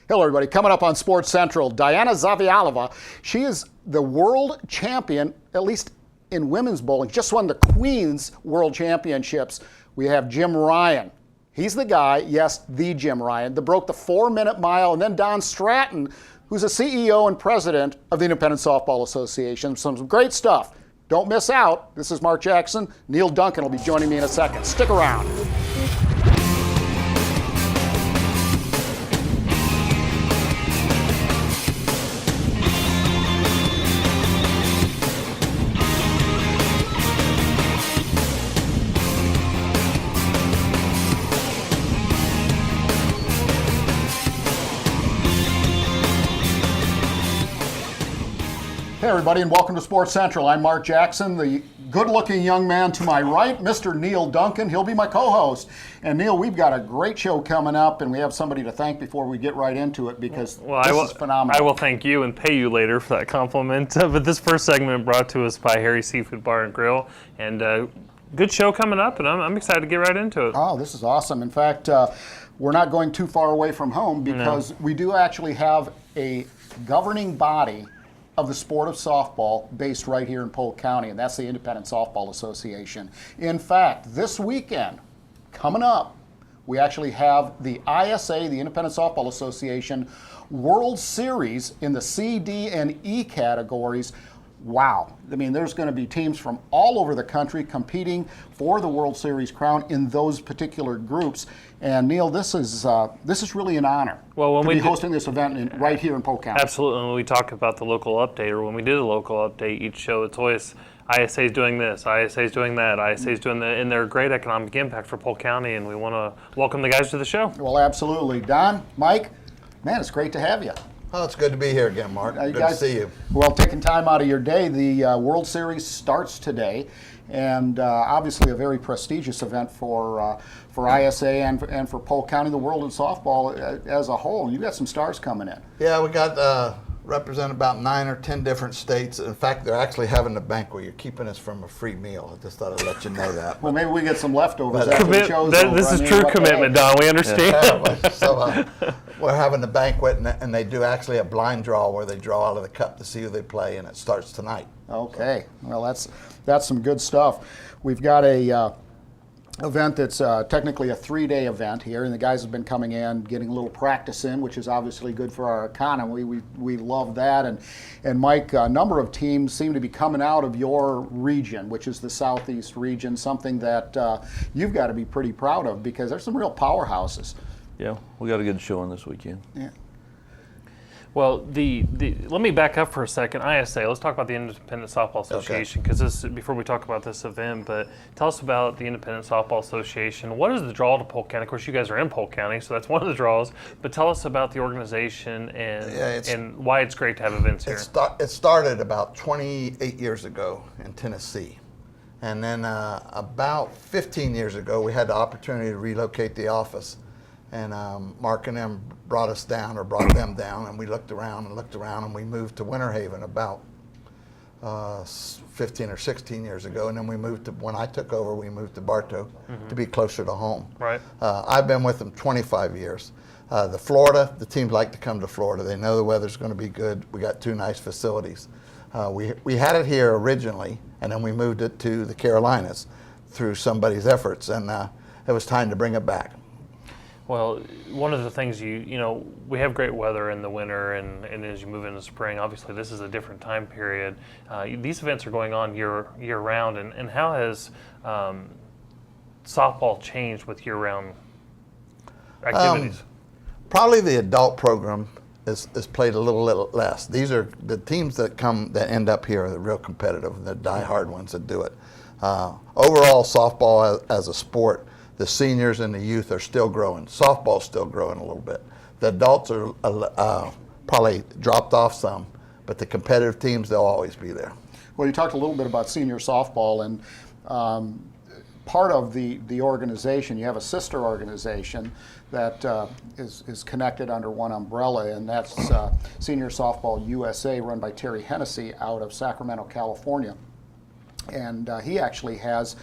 Hello, everybody. Coming up on Sports Central, Diana Zavialova. She is the world champion, at least in women's bowling. Just won the Queens World Championships. We have Jim Ryun. He's the guy, yes, the Jim Ryun, that broke the 4-minute mile. And then Don Stratton, who's the CEO and president of the Independent Softball Association. Some great stuff. Don't miss out. This is Mark Jackson. Neil Duncan will be joining me in a second. Stick around. Hey everybody, and welcome to Sports Central. I'm Mark Jackson, the good-looking young man to my right, Mr. Neil Duncan. He'll be my co-host. And Neil, we've got a great show coming up, and we have somebody to thank before we get right into it, because this is phenomenal. I will thank you and pay you later for that compliment. But this first segment brought to us by Harry's Seafood Bar and Grill, and good show coming up, and I'm excited to get right into it. Oh, this is awesome. In fact, we're not going too far away from home, because we do actually have a governing body of the sport of softball based right here in Polk County, and that's the Independent Softball Association. In fact, this weekend, coming up, we actually have the ISA, the Independent Softball Association, World Series in the C, D, and E categories. Wow. I mean, there's going to be teams from all over the country competing for the World Series crown in those particular groups. And Neil, this is really an honor to be hosting this event right here in Polk County. Absolutely. When we talk about the local update, or when we did a local update each show, it's always ISA is doing this, ISA is doing that, ISA is doing that, and they're a great economic impact for Polk County, and we want to welcome the guys to the show. Well, absolutely. Don, Mike, man, it's great to have you. Oh, it's good to be here again, Mark. Good to see you. Well, taking time out of your day, the World Series starts today, and obviously a very prestigious event for ISA and for Polk County, the world in softball as a whole. You've got some stars coming in. Yeah, we got represent about 9 or 10 different states. In fact, they're actually having a banquet. You're keeping us from a free meal. I just thought I'd let you know that. Well, maybe we get some leftovers after the show's over. This is true commitment, Don. We understand. Yeah, so we're having a banquet, and they do actually a blind draw where they draw out of the cup to see who they play, and it starts tonight. Okay. Well, that's some good stuff. We've got a event that's technically a 3-day event here, and the guys have been coming in, getting a little practice in, which is obviously good for our economy. We love that. And Mike, a number of teams seem to be coming out of your region, which is the Southeast region, something that you've got to be pretty proud of, because there's some real powerhouses. Yeah, we got a good showing this weekend. Yeah. Well, let me back up for a second. ISA, let's talk about the Independent Softball Association, because before we talk about this event, but tell us about the Independent Softball Association. What is the draw to Polk County? Of course, you guys are in Polk County, so that's one of the draws, but tell us about the organization and why it's great to have events here. It started about 28 years ago in Tennessee. And then about 15 years ago, we had the opportunity to relocate the office. And Mark and them brought them down, and we looked around, and we moved to Winter Haven about 15 or 16 years ago. And then when I took over, we moved to Bartow to be closer to home. Right. I've been with them 25 years. The teams like to come to Florida. They know the weather's going to be good. We got 2 nice facilities. We had it here originally, and then we moved it to the Carolinas through somebody's efforts, and it was time to bring it back. Well, one of the things we have great weather in the winter, and as you move into spring, obviously this is a different time period. These events are going on year round, and how has softball changed with year-round activities? Probably the adult program is played a little less. These are the teams that end up here are the real competitive, the die-hard ones that do it. Overall, softball as a sport, the seniors and the youth are still growing. Softball's still growing a little bit. The adults are probably dropped off some, but the competitive teams, they'll always be there. Well, you talked a little bit about senior softball, and part of the organization, you have a sister organization that is connected under one umbrella, and that's Senior Softball USA, run by Terry Hennessy out of Sacramento, California. And he actually has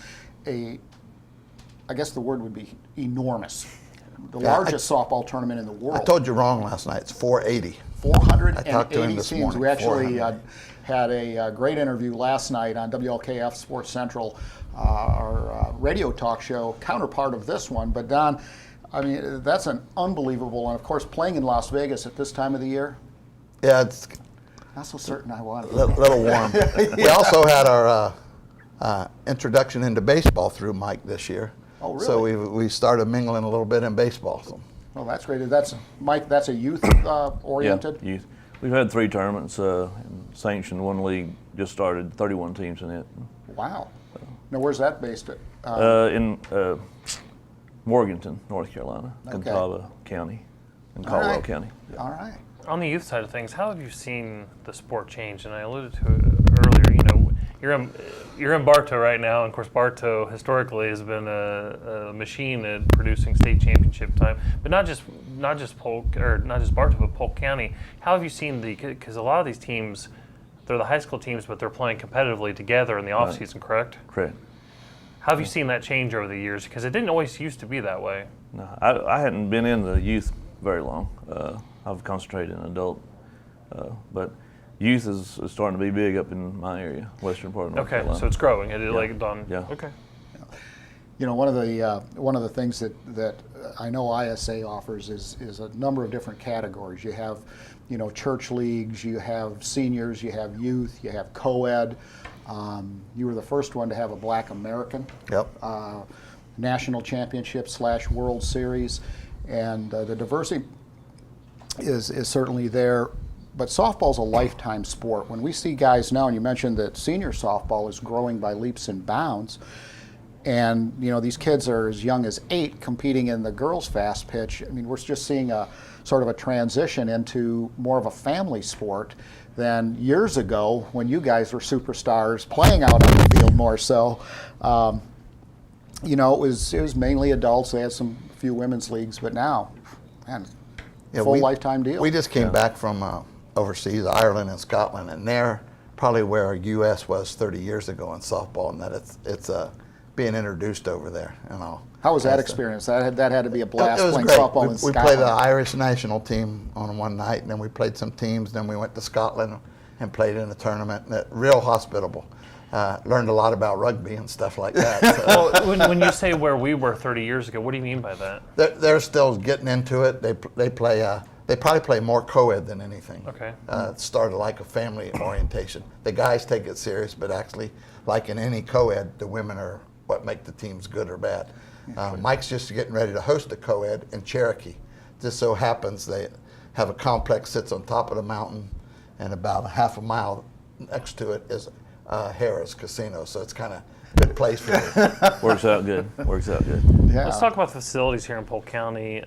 I guess the word would be enormous the largest softball tournament in the world. I told you wrong last night. It's 480. 480 this teams. morning, We actually 400. had a great interview last night on WLKF Sports Central, our radio talk show, counterpart of this one. But Don, I mean, that's an unbelievable, and of course, playing in Las Vegas at this time of the year, Yeah, it's not so certain I want a little warm. We also had our introduction into baseball through Mike this year. Oh, really? So we started mingling a little bit in baseball. So. Well, that's great. That's Mike. That's a youth oriented. Yeah, youth. We've had 3 tournaments, and sanctioned 1 league, just started, 31 teams in it. Wow. Now, where's that based at? In Morganton, North Carolina, Okay. Catawba County, and All Caldwell right. County. All right. On the youth side of things, how have you seen the sport change? And I alluded to it earlier. You know, you're in Bartow right now, and of course, Bartow historically has been a machine at producing state championship time. But not just Bartow, but Polk County. How have you seen because a lot of these teams, they're the high school teams, but they're playing competitively together in the off season, correct? Correct. How have you seen that change over the years? Because it didn't always used to be that way. No, I hadn't been in the youth very long. I've concentrated in adult, but youth is starting to be big up in my area, western part of North Okay, Carolina. so it's growing. It like Don. Yeah. Okay. You know, one of the things that I know ISA offers is a number of different categories. You have, you know, church leagues, you have seniors, you have youth, you have co-ed. You were the first one to have a Black American Yep. national championship / World Series, and the diversity is certainly there. But softball's a lifetime sport. When we see guys now, and you mentioned that senior softball is growing by leaps and bounds, and you know these kids are as young as 8 competing in the girls' fast pitch. I mean, we're just seeing a sort of a transition into more of a family sport than years ago when you guys were superstars playing out on the field more so. You know, it was mainly adults. They had some few women's leagues, but now, man, full lifetime deal. We just came back from overseas, Ireland and Scotland, and they're probably where our U.S. was 30 years ago in softball, and that it's being introduced over there. You know. How was that experience? That had to be a blast It was playing great. softball in We Scotland. played the Irish national team on one night, and then we played some teams. Then we went to Scotland and played in a tournament. Real hospitable. Learned a lot about rugby and stuff like that. So. Well, when you say where we were 30 years ago, what do you mean by that? They're still getting into it. They play. They probably play more co-ed than anything. Okay. It started like a family orientation. The guys take it serious, but actually, like in any co-ed, the women are what make the teams good or bad. Mike's just getting ready to host a co-ed in Cherokee. Just so happens they have a complex sits on top of the mountain, and about a half a mile next to it is Harrah's Casino. So it's kind of a good place for them. Works out good. Works out good. Yeah. Let's talk about the facilities here in Polk County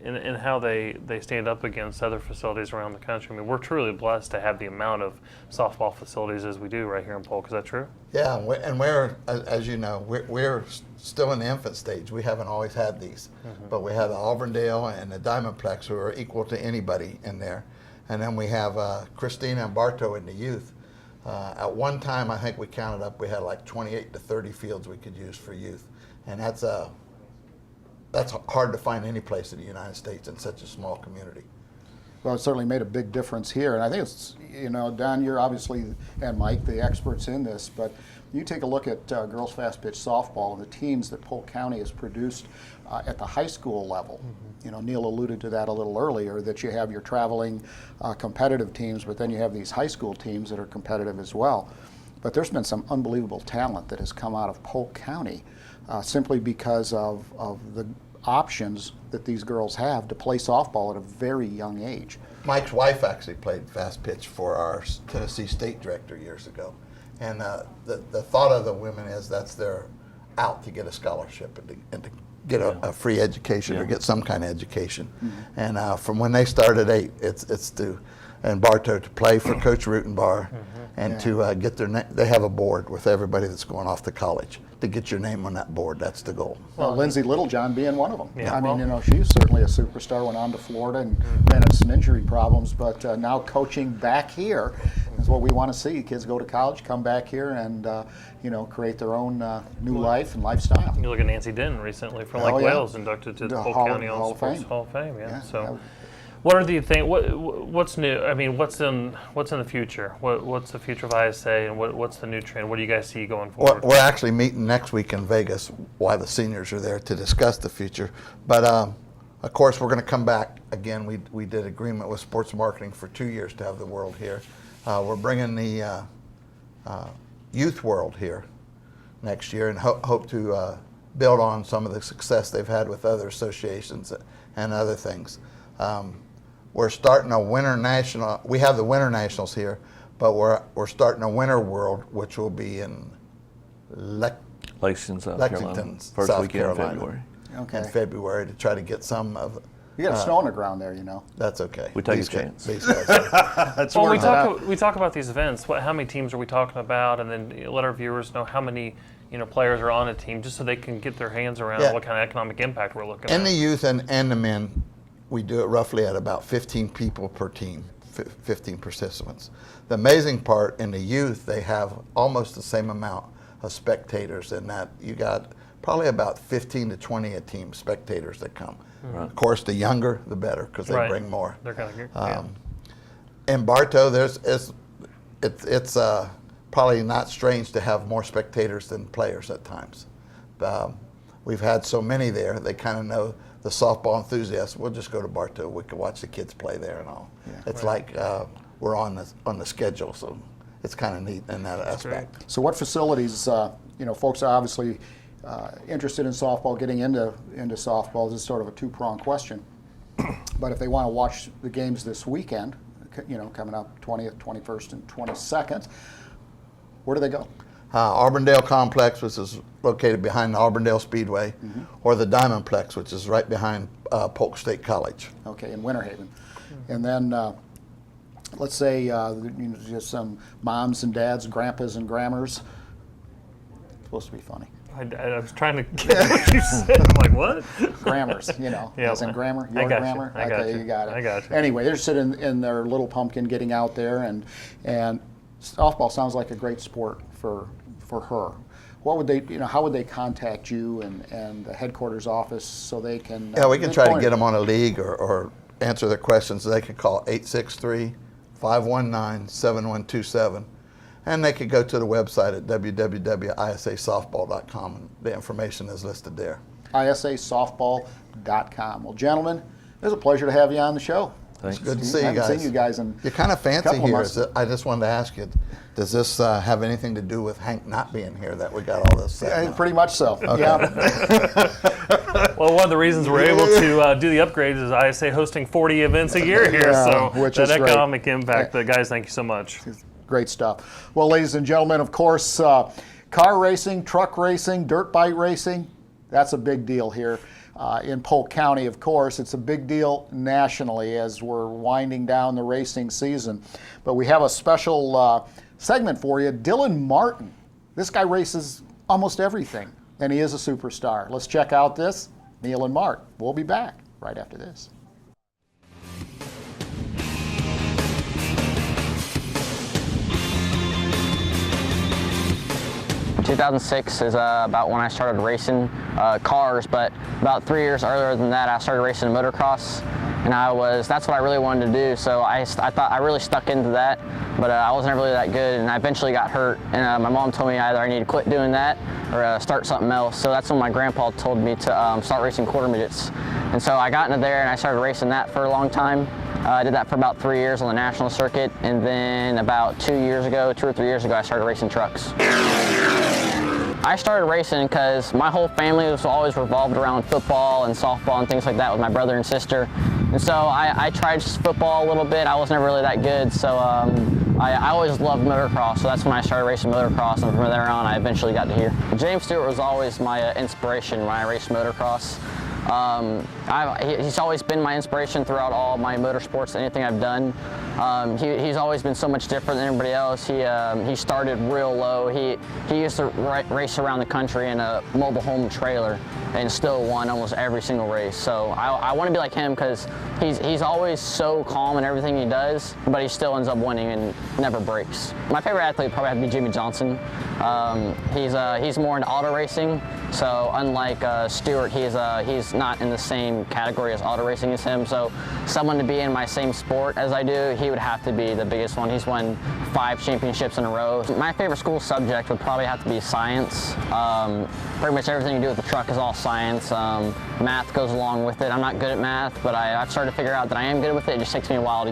and how they stand up against other facilities around the country. I mean, we're truly blessed to have the amount of softball facilities as we do right here in Polk. Is that true? Yeah, and we're, as you know, we're still in the infant stage. We haven't always had these, but we have the Auburndale and the Diamondplex who are equal to anybody in there. And then we have Christina and Bartow in the youth. At one time, I think we counted up, we had like 28 to 30 fields we could use for youth. And that's hard to find any place in the United States in such a small community. Well, it certainly made a big difference here. And I think it's, you know, Don, you're obviously, and Mike, the experts in this, but you take a look at girls fast pitch softball and the teams that Polk County has produced at the high school level. You know, Neil alluded to that a little earlier, that you have your traveling competitive teams, but then you have these high school teams that are competitive as well. But there's been some unbelievable talent that has come out of Polk County simply because of the options that these girls have to play softball at a very young age. Mike's wife actually played fast pitch for our Tennessee State director years ago. And the thought of the women is that's their out to get a scholarship and to get a free education or get some kind of education. And from when they start at 8, it's to, and Bartow to play for Coach Rutenbar and to get their name. They have a board with everybody that's going off to college to get your name on that board. That's the goal. Well, Lindsay Littlejohn being one of them. Yeah. I mean, you know, she's certainly a superstar, went on to Florida and ran into some injury problems, but now coaching back here. That's what we want to see. Kids go to college, come back here, and create their own new life and lifestyle. You look at Nancy Denton recently from Oh, yeah. Wales, inducted to the Polk County Hall of Sports Fame. Hall of Fame. Yeah. Yeah, So, what are the things? What's new? I mean, what's in the future? What's the future of ISA, and what's the new trend? What do you guys see going forward? We're actually meeting next week in Vegas while the seniors are there to discuss the future. But of course, we're going to come back again. We did agreement with sports marketing for 2 years to have the world here. We're bringing the youth world here next year, and hope to build on some of the success they've had with other associations and other things. We're starting a winter national. We have the winter nationals here, but we're starting a winter world, which will be in Lexington, South Lexington, Carolina. South First weekend Carolina. in February. Okay. In February to try to get some of. You got snow on the ground there, That's okay. We take These a guys- chance. These guys are- That's Well, worth it. we talk about these events. How many teams are we talking about, and then let our viewers know how many players are on a team, just so they can get their hands around Yeah. what kind of economic impact we're looking In at. the youth and the men, we do it roughly at about 15 people per team, 15 participants. The amazing part in the youth, they have almost the same amount of spectators in that. You got probably about 15 to 20 a team spectators that come. Right. Of course, the younger, the better, because they Right. bring more. They're kind of good. In Bartow, it's probably not strange to have more spectators than players at times. We've had so many there, they kind of know the softball enthusiasts. We'll just go to Bartow. We can watch the kids play there and all. Yeah. It's like we're on the schedule, so it's kind of neat in that aspect. So what facilities, folks are obviously interested in softball, getting into softball. This is sort of a two-pronged question. But if they want to watch the games this weekend, coming up 20th, 21st, and 22nd, where do they go? Auburndale Complex, which is located behind the Auburndale Speedway, or the Diamondplex, which is right behind Polk State College. Okay, in Winter Haven. And then let's say just some moms and dads, grandpas and grammars. It's supposed to be funny. I was trying to get what you said. I'm like, what? Grammars, Yeah, as in grammar, I your got you. grammar. I got Okay, you. you got it. I got you. Anyway, they're sitting in their little pumpkin, getting out there, and softball sounds like a great sport for her. What would they, how would they contact you and the headquarters office so they can? Yeah, we can try to point- get them on a league or answer their questions. They can call 863-519-7127. And they could go to the website at www.isasoftball.com, and the information is listed there. isasoftball.com. Well, gentlemen, it was a pleasure to have you on the show. Thanks. Good to see I you haven't guys. seen you guys in You're kind of fancy couple here. months. I just wanted to ask you, does this have anything to do with Hank not being here that we got all this set up? Pretty much so. Yeah. Well, one of the reasons we're able to do the upgrades is ISA hosting 40 events a year here. Yeah, So which that is great. economic impact, guys, thank you so much. Great stuff. Well, ladies and gentlemen, of course, car racing, truck racing, dirt bike racing, that's a big deal here in Polk County, of course. It's a big deal nationally as we're winding down the racing season. But we have a special segment for you. Dylan Martin. This guy races almost everything, and he is a superstar. Let's check out this. Neil and Mark. We'll be back right after this. 2006 is about when I started racing cars, but about 3 years earlier than that, I started racing motocross, and that's what I really wanted to do. So I thought I really stuck into that, but I wasn't really that good, and I eventually got hurt. And my mom told me either I need to quit doing that or start something else. So that's when my grandpa told me to start racing quarter midgets. And so I got into there and I started racing that for a long time. I did that for about 3 years on the national circuit, and then about 2 or 3 years ago, I started racing trucks. I started racing because my whole family was always revolved around football and softball and things like that with my brother and sister. And so I tried football a little bit. I was never really that good, so I always loved motocross, so that's when I started racing motocross, and from there on I eventually got to here. James Stewart was always my inspiration when I raced motocross. He's always been my inspiration throughout all my motorsports, anything I've done. He's always been so much different than everybody else. He started real low. He used to race around the country in a mobile home trailer and still won almost every single race. So I want to be like him because he's always so calm in everything he does, but he still ends up winning and never breaks. My favorite athlete would probably have to be Jimmy Johnson. He's more into auto racing, so unlike Stewart, he's not in the same category as auto racing as him. So someone to be in my same sport as I do, he would have to be the biggest one. He's won 5 championships in a row. My favorite school subject would probably have to be science. Pretty much everything you do with the truck is all science. Math goes along with it. I'm not good at math, but I've started to figure out that I am good with it. It just takes me a while to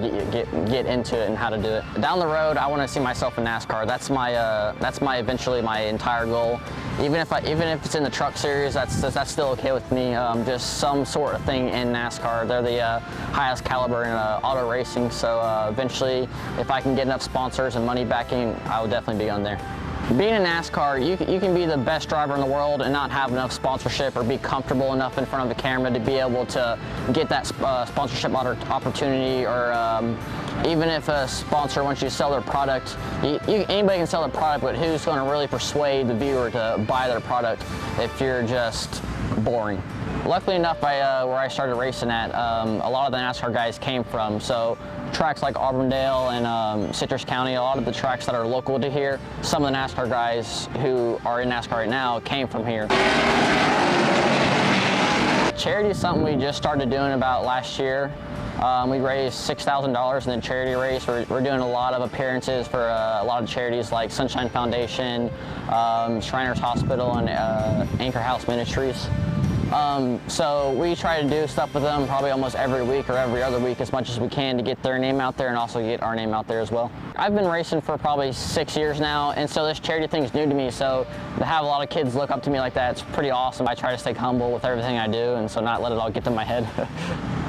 get into it and how to do it. Down the road, I want to see myself in NASCAR. That's my eventually my entire goal. Even if it's in the truck series, that's still okay with me. Just some sort of thing in NASCAR. They're the highest caliber in auto racing. So eventually, if I can get enough sponsors and money backing, I will definitely be on there. Being in NASCAR, you can be the best driver in the world and not have enough sponsorship or be comfortable enough in front of the camera to be able to get that sponsorship opportunity, or even if a sponsor wants you to sell their product, anybody can sell their product, but who's going to really persuade the viewer to buy their product if you're just boring? Luckily enough, where I started racing at, a lot of the NASCAR guys came from. So tracks like Auburndale and Citrus County, a lot of the tracks that are local to here, some of the NASCAR guys who are in NASCAR right now came from here. Charity is something we just started doing about last year. We raised $6,000 in the charity race. We're doing a lot of appearances for a lot of charities like Sunshine Foundation, Shriners Hospital, and Anchor House Ministries. So we try to do stuff with them probably almost every week or every other week as much as we can to get their name out there and also get our name out there as well. I've been racing for probably 6 years now, and so this charity thing is new to me, so to have a lot of kids look up to me like that, it's pretty awesome. I try to stay humble with everything I do, and so not let it all get to my head.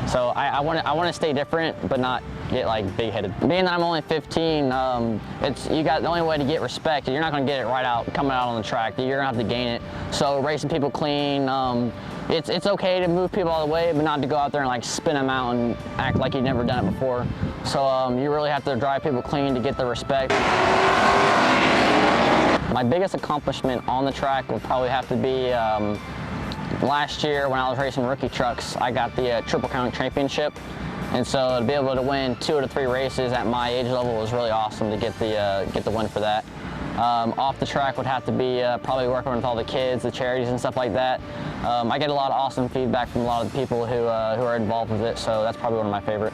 So I want to stay different, but not get like big-headed. Being that I'm only 15, the only way to get respect, you're not going to get it right out coming out on the track. You're going to have to gain it. So racing people clean, it's okay to move people out of the way, but not to go out there and like spin them out and act like you've never done it before. So you really have to drive people clean to get the respect. My biggest accomplishment on the track would probably have to be last year when I was racing rookie trucks. I got the Triple Crown Championship, and so to be able to win 2 out of 3 races at my age level was really awesome to get the win for that. Off the track would have to be probably working with all the kids, the charities and stuff like that. I get a lot of awesome feedback from a lot of the people who are involved with it, so that's probably one of my favorite.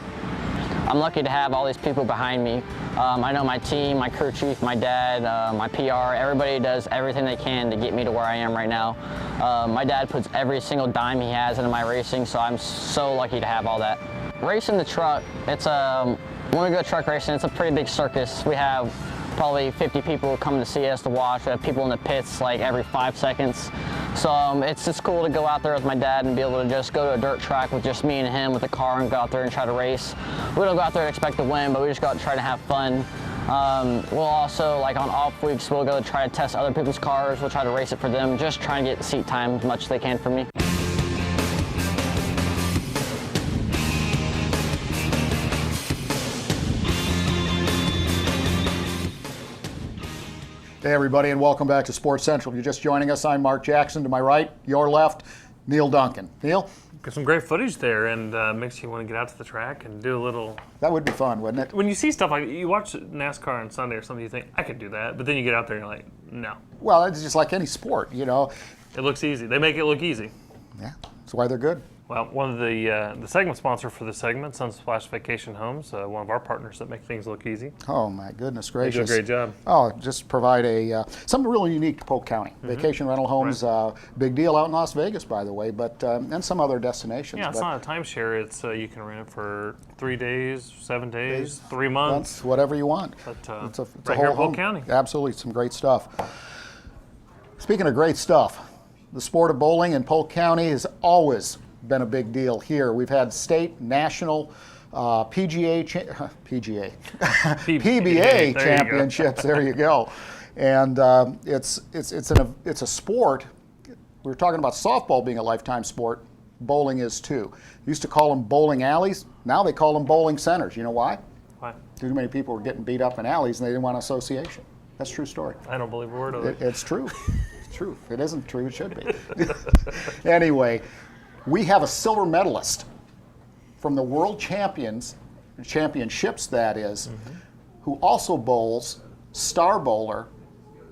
I'm lucky to have all these people behind me. I know my team, my crew chief, my dad, my PR, everybody does everything they can to get me to where I am right now. My dad puts every single dime he has into my racing, so I'm so lucky to have all that. Racing the truck, when we go truck racing, it's a pretty big circus. We have probably 50 people coming to see us to watch. We have people in the pits like every 5 seconds. So it's just cool to go out there with my dad and be able to just go to a dirt track with just me and him with a car and go out there and try to race. We don't go out there and expect to win, but we just go out and try to have fun. We'll also, like on off weeks, we'll go try to test other people's cars. We'll try to race it for them, just trying to get seat time as much as they can for me. Hey everybody, and welcome back to Sports Central. If you're just joining us, I'm Mark Jackson. To my right, your left, Neil Duncan. Neil? Got some great footage there, and makes you want to get out to the track and do a little... That would be fun, wouldn't it? When you see stuff like, you watch NASCAR on Sunday or something, you think, I could do that, but then you get out there and you're like, no. Well, it's just like any sport, you know. It looks easy. They make it look easy. Yeah, that's why they're good. Well, one of the segment sponsor for the segment, Sunsplash Vacation Homes, one of our partners that make things look easy. Oh my goodness gracious! They do a great job. Oh, just provide something really unique to Polk County. Vacation rental homes, Right. Big deal out in Las Vegas, by the way, but and some other destinations. Yeah, it's not a timeshare. It's you can rent it for 3 days, 7 days, 3 months. Whatever you want. But it's a right whole here in Polk home. County. Absolutely, some great stuff. Speaking of great stuff, the sport of bowling in Polk County has always been a big deal here. We've had state, national, PBA championships. There you go. And it's a sport. We were talking about softball being a lifetime sport. bowling is too. Used to call them bowling alleys. Now they call them bowling centers. You know why? Why? Too many people were getting beat up in alleys and they didn't want association. That's a true story. I don't believe a word of it. It's true. It's true. If it isn't true, it should be. Anyway, we have a silver medalist from the World Championships, that is, who also bowls star bowler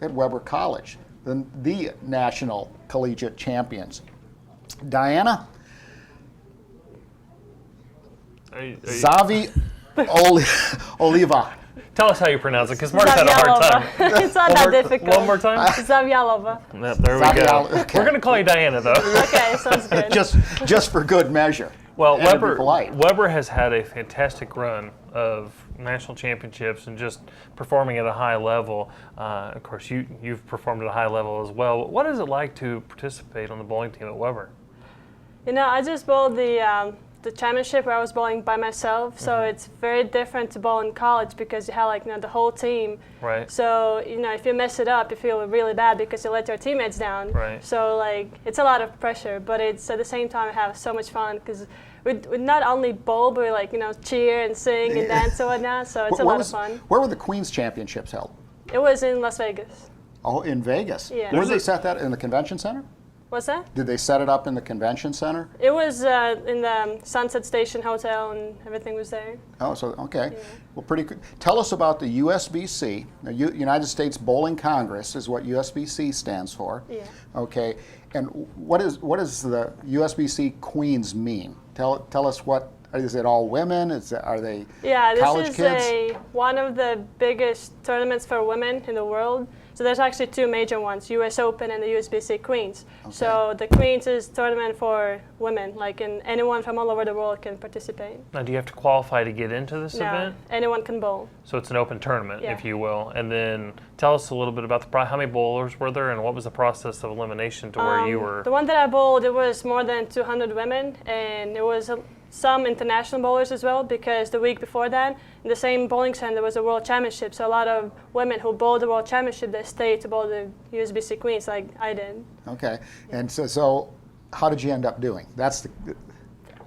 at Weber College, the national collegiate champions. Diana Zavialova. Tell us how you pronounce it, because Mark's had a hard time. It's not that difficult. One more time? Zavjalova. Yep, there we go. Okay. We're going to call you Diana, though. Okay, sounds good. just for good measure. Well, And to be polite. Weber has had a fantastic run of national championships and just performing at a high level. Of course, you've performed at a high level as well. What is it like to participate on the bowling team at Weber? You know, I just bowled the championship where I was bowling by myself, so it's very different to bowl in college because you have like the whole team. Right. So if you mess it up, you feel really bad because you let your teammates down. Right. So like it's a lot of pressure, but it's at the same time I have so much fun because we not only bowl, but we cheer and sing and dance and whatnot. So it's a lot of fun. Where were the Queens Championships held? It was in Las Vegas. Oh, in Vegas. Yeah. Where did they set that? In the convention center? What's that? Did they set it up in the convention center? It was in the Sunset Station Hotel, and everything was there. Oh, so okay. Yeah. Well, pretty good. Tell us about the USBC. Now, United States Bowling Congress is what USBC stands for. Yeah. Okay. And what does the USBC Queens mean? Tell us what. Is it all women? Are they college kids? This is one of the biggest tournaments for women in the world. So there's actually two major ones, US Open and the USBC Queens. Okay. So the Queens is tournament for women, and anyone from all over the world can participate. Now, do you have to qualify to get into this event? Anyone can bowl. So it's an open tournament, if you will. And then tell us a little bit about how many bowlers were there and what was the process of elimination to where you were? The one that I bowled, it was more than 200 women, and it was some international bowlers as well, because the week before that, in the same bowling center, there was a World Championship. So a lot of women who bowled the World Championship, they stayed to bowl the USBC Queens like I did. Okay. Yeah. And so how did you end up doing? It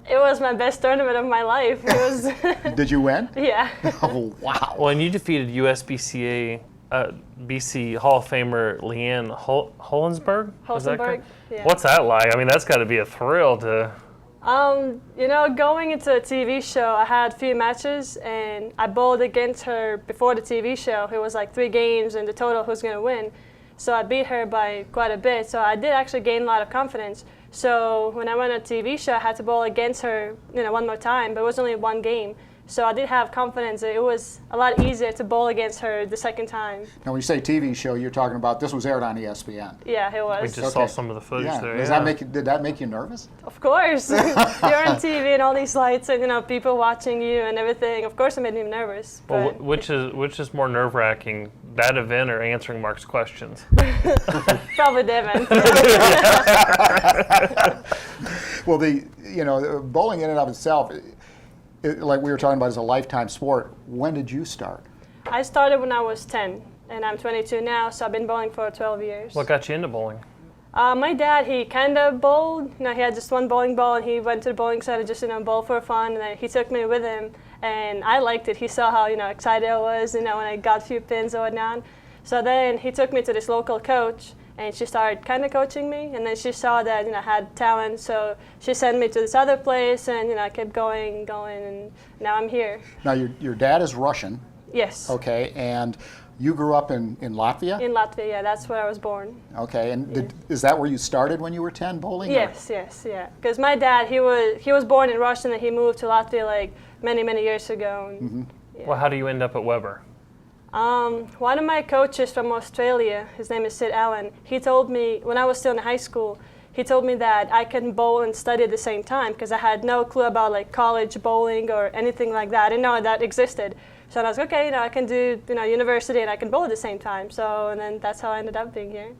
was my best tournament of my life. It was. Did you win? Yeah. Oh, wow. Well, and you defeated USBCA BC Hall of Famer Leanne Hollensberg? Yeah. What's that like? I mean, that's got to be a thrill to... Going into a TV show, I had a few matches, and I bowled against her before the TV show. It was like 3 games, and the total who's going to win. So I beat her by quite a bit. So I did actually gain a lot of confidence. So when I went on a TV show, I had to bowl against her, one more time, but it was only 1 game. So I did have confidence. It was a lot easier to bowl against her the second time. Now, when you say TV show, you're talking about this was aired on ESPN. Yeah, it was. We just saw some of the footage there. Did that make you nervous? Of course. You're on TV and all these lights and people watching you and everything. Of course, it made me nervous. Well, which is more nerve-wracking, that event or answering Mark's questions? Probably the event. Well, the bowling in and of itself, like we were talking about, is a lifetime sport. When did you start? I started when I was 10, and I'm 22 now, so I've been bowling for 12 years. What got you into bowling? My dad, he kind of bowled. He had just one bowling ball, and he went to the bowling center just bowl for fun. And then he took me with him, and I liked it. He saw how excited I was, when I got a few pins or whatnot. So then he took me to this local coach, and she started kind of coaching me. And then she saw that I had talent, so she sent me to this other place, and I kept going, and now I'm here. Now your dad is Russian. Yes. Okay, and you grew up in Latvia? In Latvia, yeah, that's where I was born. Okay, and is that where you started when you were 10 bowling? Yes, yeah. Because my dad, he was born in Russia, and he moved to Latvia like many years ago. And, Well, how do you end up at Weber? One of my coaches from Australia, his name is Sid Allen, he told me, when I was still in high school, he told me that I can bowl and study at the same time, because I had no clue about college bowling or anything like that. I didn't know that existed. So I was like, okay, I can do university and I can bowl at the same time. And then that's how I ended up being here.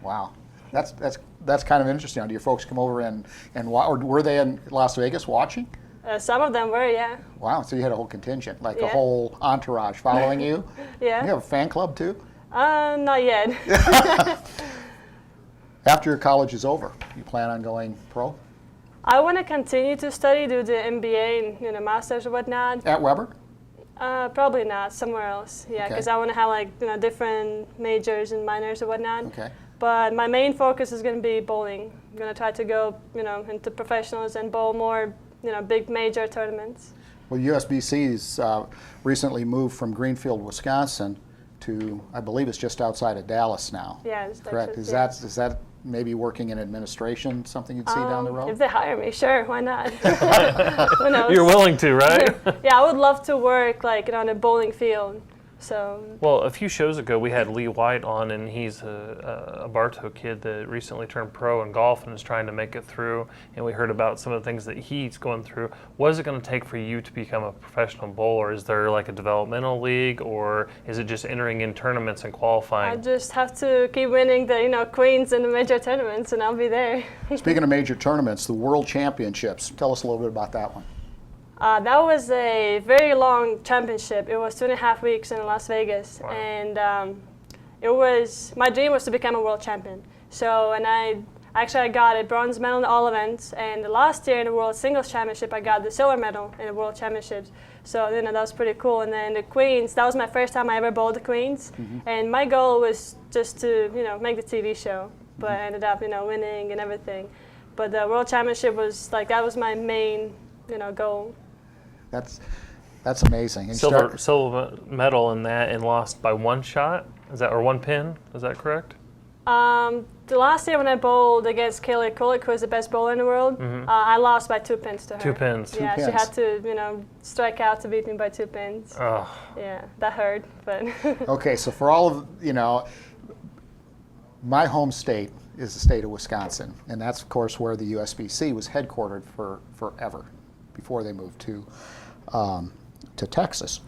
Wow, that's kind of interesting. Do your folks come over and or were they in Las Vegas watching? Some of them were, yeah. Wow, so you had a whole contingent, a whole entourage following you? Yeah. You have a fan club too? Not yet. After your college is over, you plan on going pro? I want to continue to study, do the MBA and masters or whatnot. At Weber? Probably not, somewhere else. Yeah, Okay. because I want to have like different majors and minors or whatnot. Okay. But my main focus is going to be bowling. I'm going to try to go into professionals and bowl more big major tournaments. Well, USBC's recently moved from Greenfield, Wisconsin to, I believe it's just outside of Dallas now. Yeah, it's Correct. Texas, Is that maybe working in administration, something you'd see down the road? If they hire me, sure, why not? Who knows? You're willing to, right? Yeah, I would love to work like on a bowling field. So. Well, a few shows ago, we had Lee White on, and he's a Bartow kid that recently turned pro in golf and is trying to make it through. And we heard about some of the things that he's going through. What is it going to take for you to become a professional bowler? Is there like a developmental league, or is it just entering in tournaments and qualifying? I just have to keep winning the Queens and the major tournaments, and I'll be there. Speaking of major tournaments, the World Championships. Tell us a little bit about that one. That was a very long championship. It was 2.5 weeks in Las Vegas, Wow. and my dream was to become a world champion. So, and I got a bronze medal in all events, and last year in the World Singles Championship, I got the silver medal in the World Championships. So, that was pretty cool. And then the Queens, that was my first time I ever bowled the Queens, and my goal was just to, make the TV show, but I ended up, winning and everything. But the World Championship was that was my main, goal. That's amazing. And Silver medal in that, and lost by one shot. Or one pin? Is that correct? The last year when I bowled against Kaylee Kulik, who was the best bowler in the world, I lost by 2 pins to her. 2 pins. Yeah, pins. she had to, strike out to beat me by 2 pins. Oh. Yeah, that hurt, but. Okay, so for all of, my home state is the state of Wisconsin, and that's, of course, where the USBC was headquartered for forever before they moved to Texas.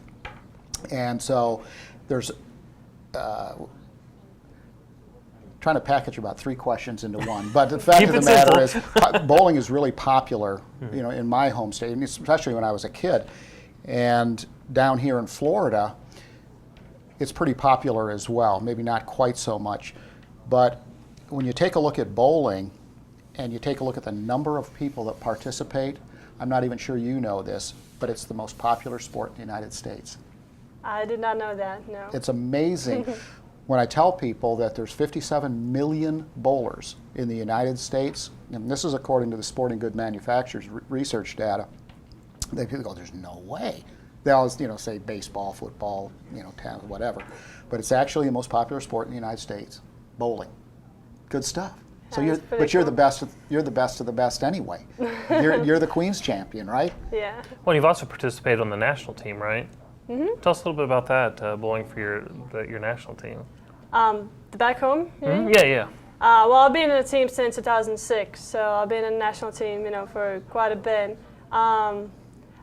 And so there's trying to package about 3 questions into one, but the fact of the matter is bowling is really popular, in my home state, and especially when I was a kid. And down here in Florida, it's pretty popular as well, maybe not quite so much. But when you take a look at bowling and you take a look at the number of people that participate, I'm not even sure you know this, but it's the most popular sport in the United States. I did not know that, no. It's amazing when I tell people that there's 57 million bowlers in the United States, and this is according to the Sporting Goods Manufacturers research data. People go, there's no way. They always, say baseball, football, tennis, whatever. But it's actually the most popular sport in the United States, bowling. Good stuff. So you're the best. You're the best of the best anyway. You're the Queens champion, right? Yeah. Well, you've also participated on the national team, right? Mm-hmm. Tell us a little bit about that, bowling for your national team. The back home? Mm-hmm. Yeah. Well, I've been in the team since 2006, so I've been in the national team, for quite a bit.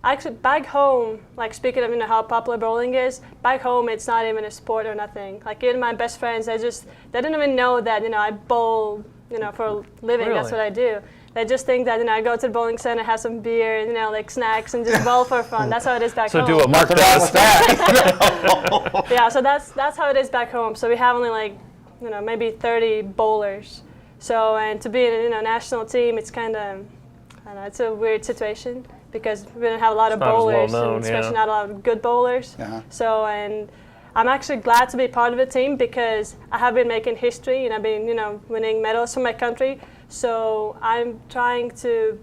Actually, back home, like speaking of how popular bowling is, back home it's not even a sport or nothing. Like even my best friends, they didn't even know that I bowl, for a living. Really? That's what I do. They just think that I go to the bowling center, have some beer, and like snacks, and just bowl for fun. That's how it is back home. So do what Mark does. Yeah, so that's how it is back home. So we have only maybe 30 bowlers. So and to be in a national team, it's kind of, it's a weird situation because we don't have a lot of bowlers, and especially not a lot of good bowlers. Uh-huh. So and I'm actually glad to be part of the team because I have been making history and I've been winning medals for my country. So I'm trying to,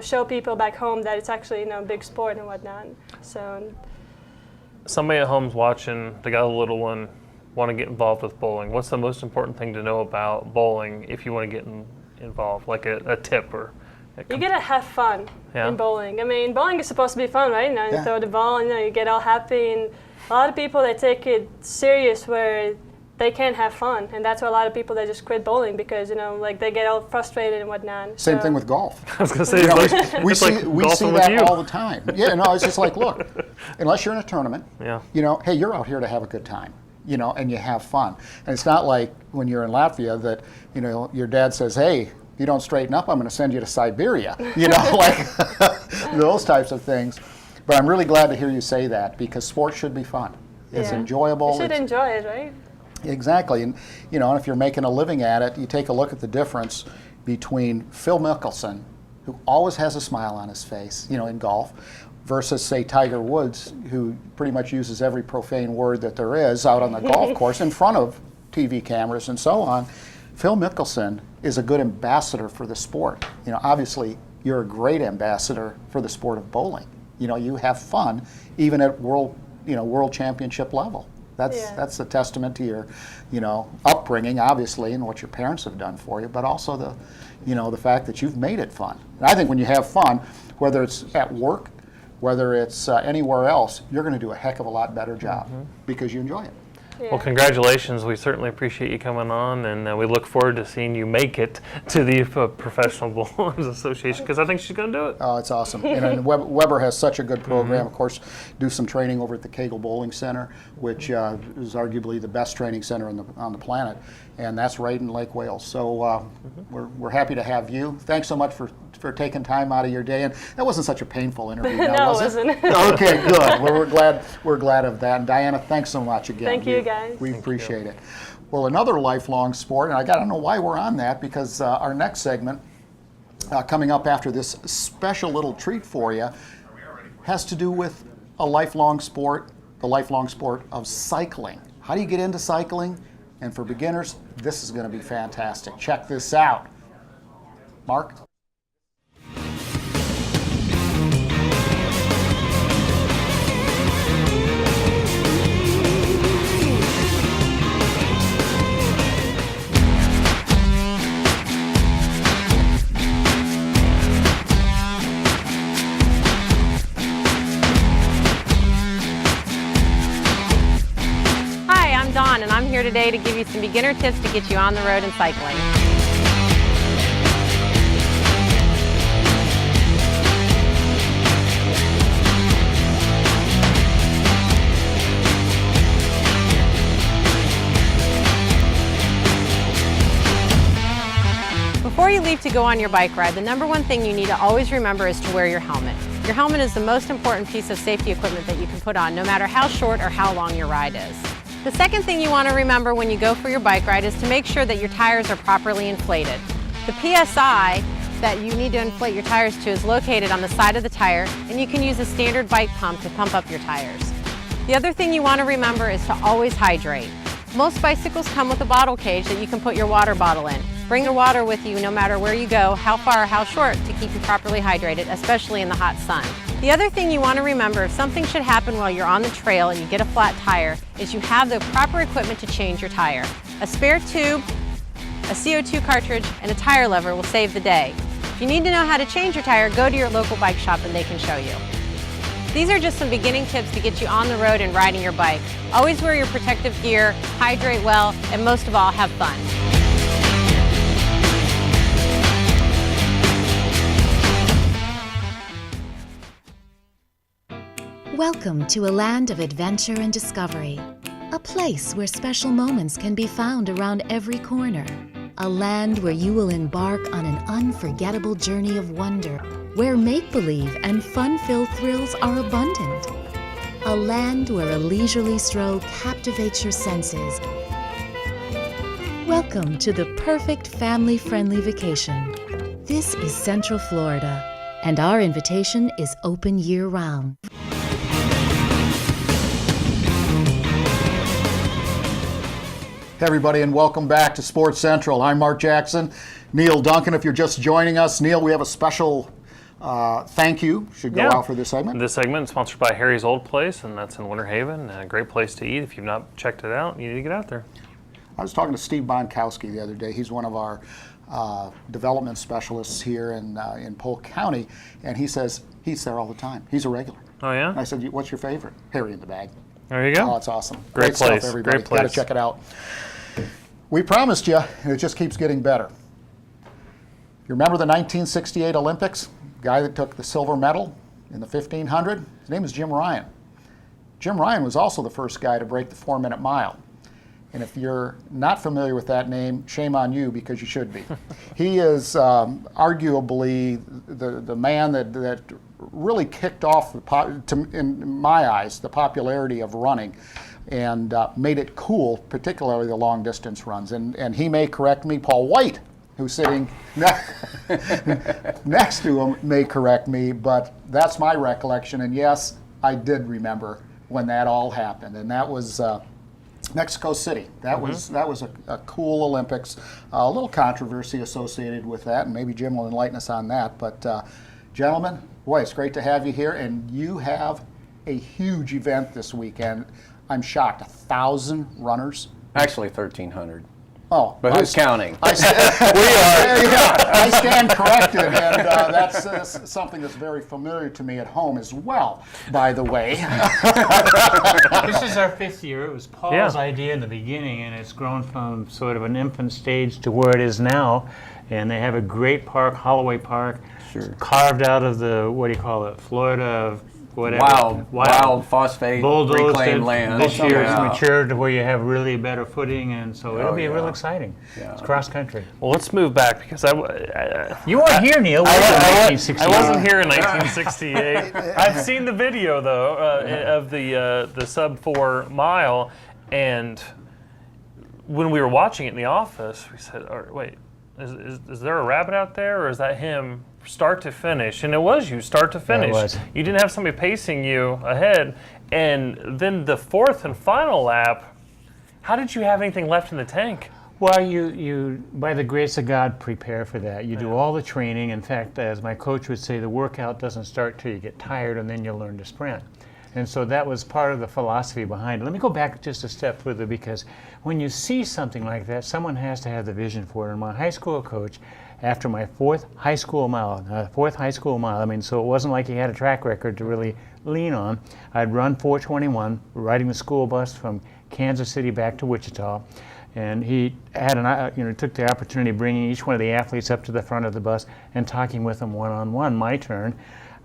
show people back home that it's actually, a big sport and whatnot. So Somebody at home's watching, they got a little one, want to get involved with bowling. What's the most important thing to know about bowling if you want to get involved, like a tip or? You gotta have fun in bowling. I mean, bowling is supposed to be fun, right? You throw the ball and you get all happy. And a lot of people, they take it serious where they can't have fun, and that's why a lot of people, they just quit bowling because they get all frustrated and whatnot. Same thing with golf. I was gonna say we see golfing that with you. all the time. Yeah, no, it's just like, look, unless you're in a tournament, hey, you're out here to have a good time, and you have fun. And it's not like when you're in Latvia that your dad says, hey, if you don't straighten up, I'm going to send you to Siberia. Like those types of things. But I'm really glad to hear you say that because sports should be fun. It's enjoyable. You should enjoy it, right? Exactly, and and if you're making a living at it, you take a look at the difference between Phil Mickelson who always has a smile on his face, in golf, versus, say, Tiger Woods, who pretty much uses every profane word that there is out on the golf course in front of TV cameras and so on. Phil Mickelson is a good ambassador for the sport. Obviously, you're a great ambassador for the sport of bowling. You have fun even at world championship level. That's a testament to your, upbringing, obviously, and what your parents have done for you, but also the fact that you've made it fun. And I think when you have fun, whether it's at work, whether it's anywhere else, you're going to do a heck of a lot better job because you enjoy it. Well, congratulations. We certainly appreciate you coming on, and we look forward to seeing you make it to the Professional Bowlers Association, because I think she's going to do it. Oh, it's awesome. And Weber has such a good program. Of course, do some training over at the Kegel Bowling Center, which is arguably the best training center on the planet, and that's right in Lake Wales. So we're happy to have you. Thanks so much for taking time out of your day. And that wasn't such a painful interview, No, was it it? wasn't. Okay, good. Well, we're glad of that. And Diana, thanks so much again. Thank you, guys. We appreciate it. Well, another lifelong sport, and I don't know why we're on that, because our next segment, coming up after this special little treat for you, has to do with a lifelong sport, the lifelong sport of cycling. How do you get into cycling? And for beginners, this is going to be fantastic. Check this out. Mark? And I'm here today to give you some beginner tips to get you on the road and cycling. Before you leave to go on your bike ride, the number one thing you need to always remember is to wear your helmet. Your helmet is the most important piece of safety equipment that you can put on, no matter how short or how long your ride is. The second thing you want to remember when you go for your bike ride is to make sure that your tires are properly inflated. The PSI that you need to inflate your tires to is located on the side of the tire, and you can use a standard bike pump to pump up your tires. The other thing you want to remember is to always hydrate. Most bicycles come with a bottle cage that you can put your water bottle in. Bring your water with you no matter where you go, how far or how short, to keep you properly hydrated, especially in the hot sun. The other thing you want to remember, if something should happen while you're on the trail and you get a flat tire, is you have the proper equipment to change your tire. A spare tube, a CO2 cartridge, and a tire lever will save the day. If you need to know how to change your tire, go to your local bike shop and they can show you. These are just some beginning tips to get you on the road and riding your bike. Always wear your protective gear, hydrate well, and most of all, have fun. Welcome to a land of adventure and discovery. A place where special moments can be found around every corner. A land where you will embark on an unforgettable journey of wonder, where make-believe and fun-filled thrills are abundant. A land where a leisurely stroll captivates your senses. Welcome to the perfect family-friendly vacation. This is Central Florida, and our invitation is open year-round. Hey everybody, and welcome back to Sports Central. I'm Mark Jackson. Neil Duncan, if you're just joining us. Neil, we have a special thank you should go out for this segment. This segment is sponsored by Harry's Old Place, and that's in Winter Haven. A great place to eat. If you've not checked it out, you need to get out there. I was talking to Steve Bonkowski the other day. He's one of our development specialists here in Polk County, and he says he eats there all the time. He's a regular. Oh, yeah? And I said, what's your favorite? Harry in the Bag. There you go. Oh, it's awesome. Great place. Stuff, everybody. Great place. Got to check it out. We promised you, and it just keeps getting better. You remember the 1968 Olympics? Guy that took the silver medal in the 1500? His name is Jim Ryun. Jim Ryun was also the first guy to break the 4-minute mile. And if you're not familiar with that name, shame on you, because you should be. He is arguably the man that really kicked off, in my eyes, the popularity of running and made it cool, particularly the long distance runs. And he may correct me, Paul White who's sitting next to him, may correct me, but that's my recollection. And yes, I did remember when that all happened, and that was Mexico City. That was a cool Olympics. A little controversy associated with that, and maybe Jim will enlighten us on that. But gentlemen, boy, it's great to have you here, and you have a huge event this weekend. I'm shocked. 1,000 runners. Actually, 1,300. Oh, But who's counting? I stand corrected, and that's something that's very familiar to me at home as well, by the way. This is our 5th year. It was Paul's idea in the beginning, and it's grown from sort of an infant stage to where it is now. And they have a great park, Holloway Park, carved out of the, what do you call it, Florida, whatever. Wild phosphate bulldozed reclaimed it. land. This year it's Yeah. matured to where you have really better footing, and so it'll be real exciting. Yeah. It's cross country. Well, let's move back because You weren't here, Neil. I wasn't here in 1968. I've seen the video though of the sub 4 mile, and when we were watching it in the office, we said, "Wait, is there a rabbit out there, or is that him start to finish?" And it was you start to finish. Yeah, it was. You didn't have somebody pacing you ahead, and then the 4th and final lap. How did you have anything left in the tank? Well, you by the grace of God, prepare for that. You do all the training. In fact, as my coach would say, the workout doesn't start till you get tired, and then you'll learn to sprint. And so that was part of the philosophy behind it. Let me go back just a step further, because when you see something like that, someone has to have the vision for it. And my high school coach, after my 4th high school mile, I mean, so it wasn't like he had a track record to really lean on. I'd run 4:21, riding the school bus from Kansas City back to Wichita. And he had took the opportunity of bringing each one of the athletes up to the front of the bus and talking with them one-on-one. My turn.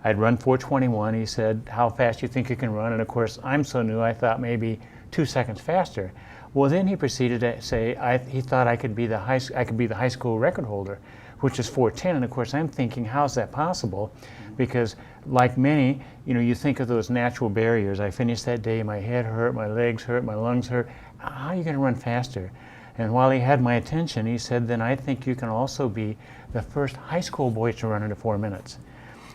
I'd run 4:21. He said, "How fast do you think you can run?" And of course, I'm so new, I thought maybe 2 seconds faster. Well, then he proceeded to say he thought I could be the high school record holder, which is 4:10. And of course, I'm thinking, how's that possible? Because like many, you think of those natural barriers. I finished that day, my head hurt, my legs hurt, my lungs hurt. How are you going to run faster? And while he had my attention, he said, "Then I think you can also be the first high school boy to run under 4 minutes."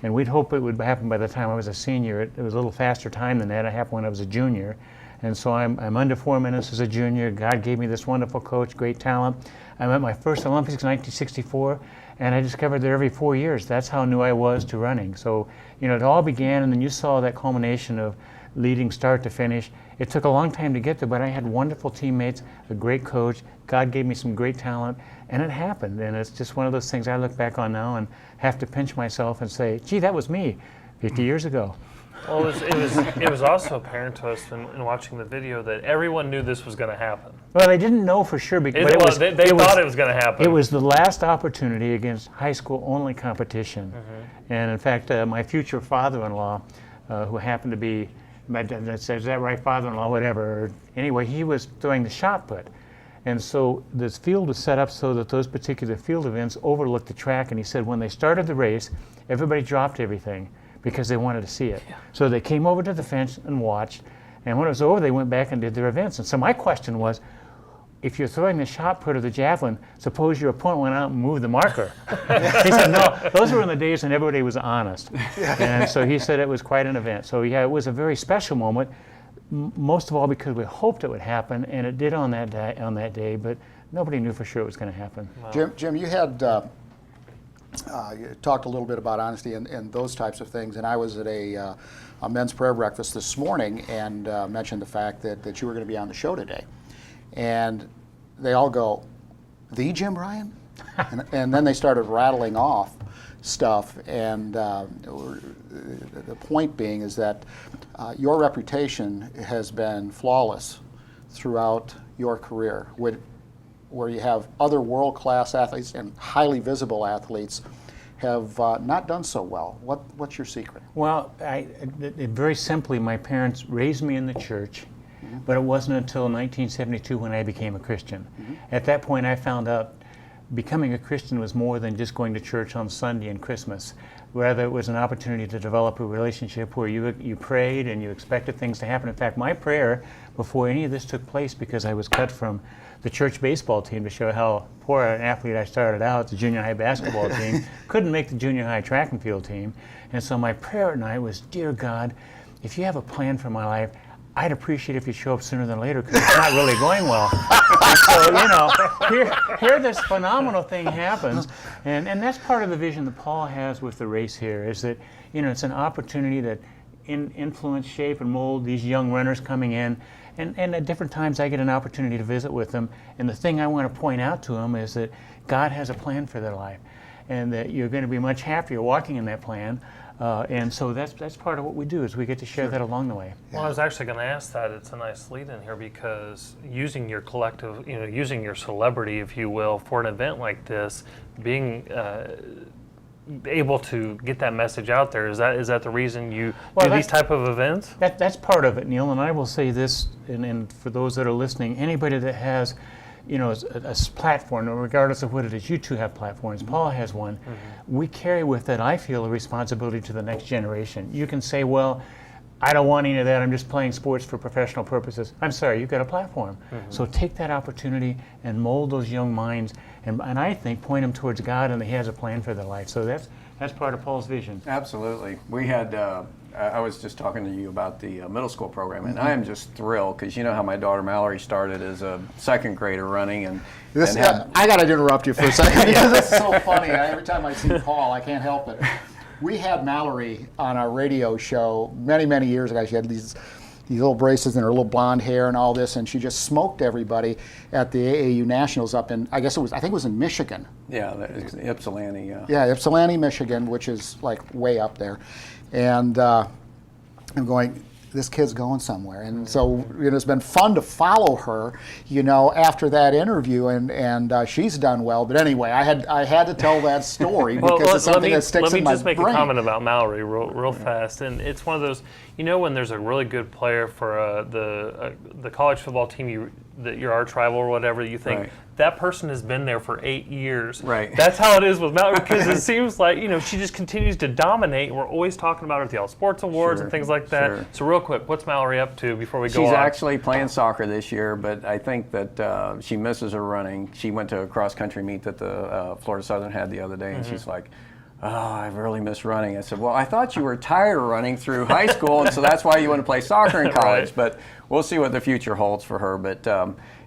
And we'd hope it would happen by the time I was a senior. It was a little faster time than that. It happened when I was a junior. And so I'm under 4 minutes as a junior. God gave me this wonderful coach, great talent. I'm at my first Olympics in 1964, and I discovered that every 4 years, that's how new I was to running. So, it all began, and then you saw that culmination of leading start to finish. It took a long time to get there, but I had wonderful teammates, a great coach. God gave me some great talent, and it happened. And it's just one of those things I look back on now and have to pinch myself and say, "Gee, that was me 50 years ago." Well, it was also apparent to us in watching the video that everyone knew this was going to happen. Well, they didn't know for sure, but They thought it was going to happen. It was the last opportunity against high school only competition. And in fact, my future father-in-law, who happened to be, is that right, father-in-law, whatever. Anyway, he was throwing the shot put. And so this field was set up so that those particular field events overlooked the track. And he said when they started the race, everybody dropped everything because they wanted to see it. Yeah. So they came over to the fence and watched. And when it was over, they went back and did their events. And so my question was, if you're throwing the shot put or the javelin, suppose your opponent went out and moved the marker. He said, no, those were in the days when everybody was honest. And so he said it was quite an event. So yeah, it was a very special moment, most of all because we hoped it would happen, and it did on that day, but nobody knew for sure it was going to happen. Wow. Jim, you had you talked a little bit about honesty and those types of things, and I was at a men's prayer breakfast this morning and mentioned the fact that you were going to be on the show today. And they all go, "The Jim Ryun?" and then they started rattling off stuff. And the point being is that your reputation has been flawless throughout your career, where you have other world-class athletes and highly visible athletes have not done so well. What's your secret? Well, very simply, my parents raised me in the church. But it wasn't until 1972 when I became a Christian. At that point, I found out becoming a Christian was more than just going to church on Sunday and Christmas. Rather, it was an opportunity to develop a relationship where you prayed and you expected things to happen. In fact, my prayer before any of this took place, because I was cut from the church baseball team to show how poor an athlete I started out, the junior high basketball team, couldn't make the junior high track and field team. And so my prayer at night was, dear God, if you have a plan for my life, I'd appreciate if you show up sooner than later, because it's not really going well. And so, you know, here this phenomenal thing happens, and that's part of the vision that Paul has with the race here, is that, you know, it's an opportunity that influence, shape, and mold these young runners coming in, and at different times I get an opportunity to visit with them, and the thing I want to point out to them is that God has a plan for their life, and that you're going to be much happier walking in that plan. And so that's part of what we do, is we get to share that along the way. Well, I was actually going to ask that. It's a nice lead in here, because using your collective, you know, using your celebrity, if you will, for an event like this, being able to get that message out there, is that the reason you do these type of events? That's part of it, Neil. And I will say this, and for those that are listening, anybody that has, you know, a platform, regardless of what it is, you two have platforms, Paul has one, we carry with it, I feel, a responsibility to the next generation. You can say, well, I don't want any of that, I'm just playing sports for professional purposes. I'm sorry, you've got a platform. So take that opportunity and mold those young minds, and I think point them towards God, and that He has a plan for their life. So that's part of Paul's vision. Absolutely. We had, I was just talking to you about the middle school program, and I am just thrilled, because you know how my daughter Mallory started as a second grader running, and I got to interrupt you for a second, because it's so funny. Every time I see Paul, I can't help it. We had Mallory on our radio show many, many years ago. She had these little braces and her little blonde hair and all this, and she just smoked everybody at the AAU Nationals up in, I think it was in Michigan. Yeah, Ypsilanti, yeah. Yeah, Ypsilanti, Michigan, which is like way up there. And I'm going, this kid's going somewhere. And so, you know, it's been fun to follow her, you know, after that interview, and she's done well. But anyway, I had to tell that story, because it's something that sticks in my brain. Let me just make a comment about Mallory real fast. And it's one of those, you know, when there's a really good player for the college football team that you're our rival or whatever, you think, that person has been there for 8 years. Right. That's how it is with Mallory, because it seems like, you know, she just continues to dominate. We're always talking about her at the All Sports Awards and things like that. Sure. So real quick, what's Mallory up to before we go on? She's actually playing soccer this year, but I think that she misses her running. She went to a cross-country meet that the Florida Southern had the other day, and she's like, oh, I really miss running. I said, well, I thought you were tired of running through high school, and so that's why you want to play soccer in college. Right. But we'll see what the future holds for her. But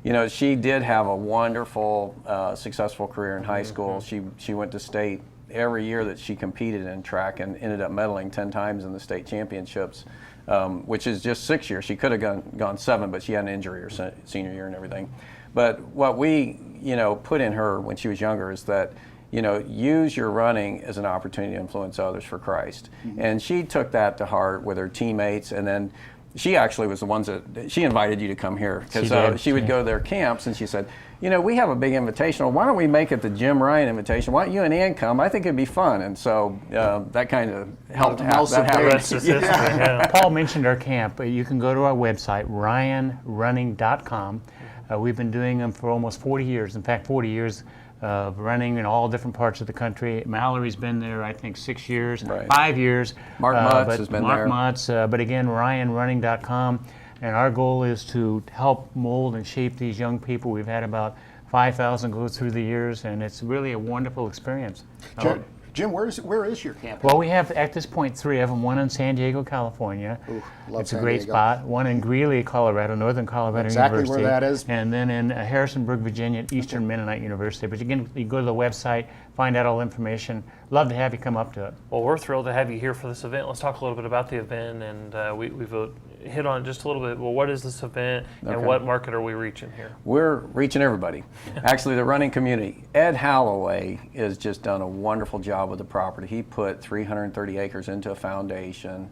you know, she did have a wonderful, successful career in high school. She went to state every year that she competed in track, and ended up medaling 10 times in the state championships, which is just 6 years. She could have gone 7, but she had an injury her senior year and everything. But what we, you know, put in her when she was younger is that, you know, use your running as an opportunity to influence others for Christ. And she took that to heart with her teammates, and then she actually was the ones that, she invited you to come here, because she would go to their camps, and she said, you know, we have a big invitational. Why don't we make it the Jim Ryun Invitational? Why don't you and Ann come? I think it'd be fun. And so that kind of helped that happen. Paul mentioned our camp. You can go to our website, ryanrunning.com. We've been doing them for almost 40 years. In fact, 40 years of running in all different parts of the country. Mallory's been there, I think, 6 years, 5 years. Mark Mutz has been there. Mark Mutz, but again, ryanrunning.com. And our goal is to help mold and shape these young people. We've had about 5,000 go through the years, and it's really a wonderful experience. Jim, where is your camp? Well, we have at this point 3 of them. One in San Diego, California. It's a great spot. One in Greeley, Colorado, Northern Colorado University. Exactly where that is. And then in Harrisonburg, Virginia, at Eastern Mennonite University. But again, you go to the website, find out all the information. Love to have you come up to it. Well, we're thrilled to have you here for this event. Let's talk a little bit about the event, and we've hit on it just a little bit. Well, what is this event, and what market are we reaching here? We're reaching everybody. Actually, the running community. Ed Holloway has just done a wonderful job with the property. He put 330 acres into a foundation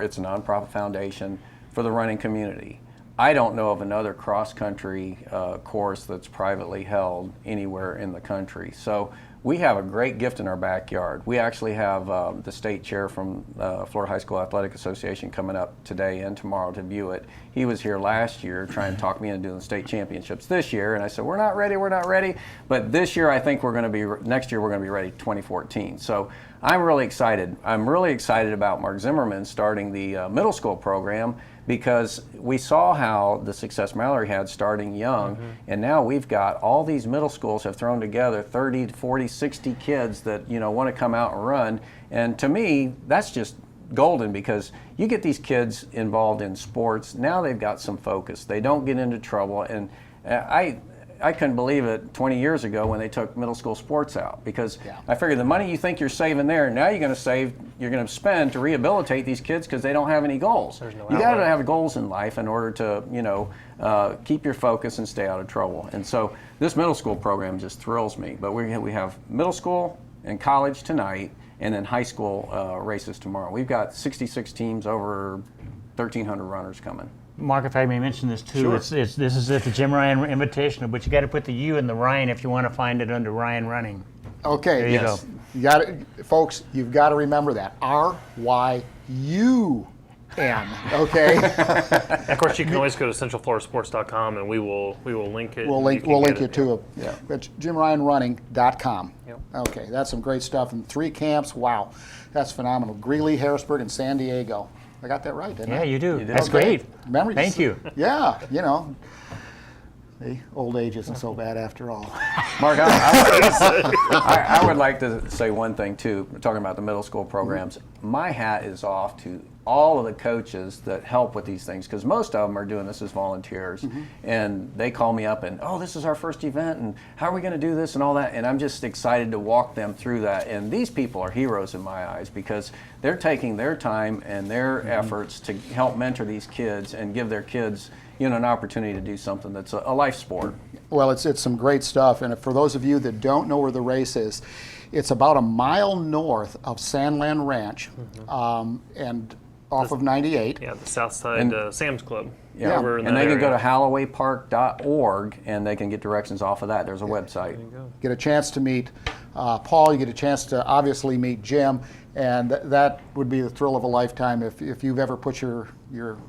it's a nonprofit foundation for the running community. I don't know of another cross-country course that's privately held anywhere in the country. So we have a great gift in our backyard. We actually have the state chair from Florida High School Athletic Association coming up today and tomorrow to view it. He was here last year trying to talk me into doing the state championships this year, and I said, we're not ready. But this year, I think next year we're going to be ready, 2014. So I'm really excited. I'm really excited about Mark Zimmerman starting the middle school program, because we saw how the success Mallory had starting young, and now we've got all these middle schools have thrown together 30, 40, 60 kids that want to come out and run. And to me, that's just golden, because you get these kids involved in sports, now they've got some focus. They don't get into trouble. And I couldn't believe it 20 years ago when they took middle school sports out, because I figured the money you think you're saving there, now you're going to spend to rehabilitate these kids because they don't have any goals. You got to have goals in life in order to keep your focus and stay out of trouble. And so this middle school program just thrills me. But we have middle school and college tonight, and then high school races tomorrow. We've got 66 teams, over 1,300 runners coming. Mark, if I may mention this too, Sure. this is at the Jim Ryun Invitational, but you got to put the U in the Ryan if you want to find it under Ryan Running. Okay, There you go. You got it, folks. You've got to remember that RYUN. Okay. Of course, you can always go to centralfloridasports.com, and we will link it. We'll link you to it. Yeah. It's JimRyanRunning.com. Yep. Okay, that's some great stuff. And 3 camps. Wow, that's phenomenal. Greeley, Harrisburg, and San Diego. I got that right, didn't I? Yeah, you do. did. That's Okay. great. Memories. Thank you. Yeah, the old age isn't so bad after all. Mark, I would like to say one thing too, talking about the middle school programs. My hat is off to all of the coaches that help with these things, because most of them are doing this as volunteers, and they call me up and, oh, this is our first event, and how are we going to do this and all that, and I'm just excited to walk them through that. And these people are heroes in my eyes, because they're taking their time and their efforts to help mentor these kids and give their kids an opportunity to do something that's a life sport. Well, it's some great stuff. And for those of you that don't know where the race is, it's about a mile north of Sandland Ranch, and off of 98. Yeah, the South Side Sam's Club. Yeah, Over in and that they can area. go to HallowayPark.org, and they can get directions off of that. There's a website. Get a chance to meet Paul. You get a chance to obviously meet Jim, and that would be the thrill of a lifetime if you've ever put your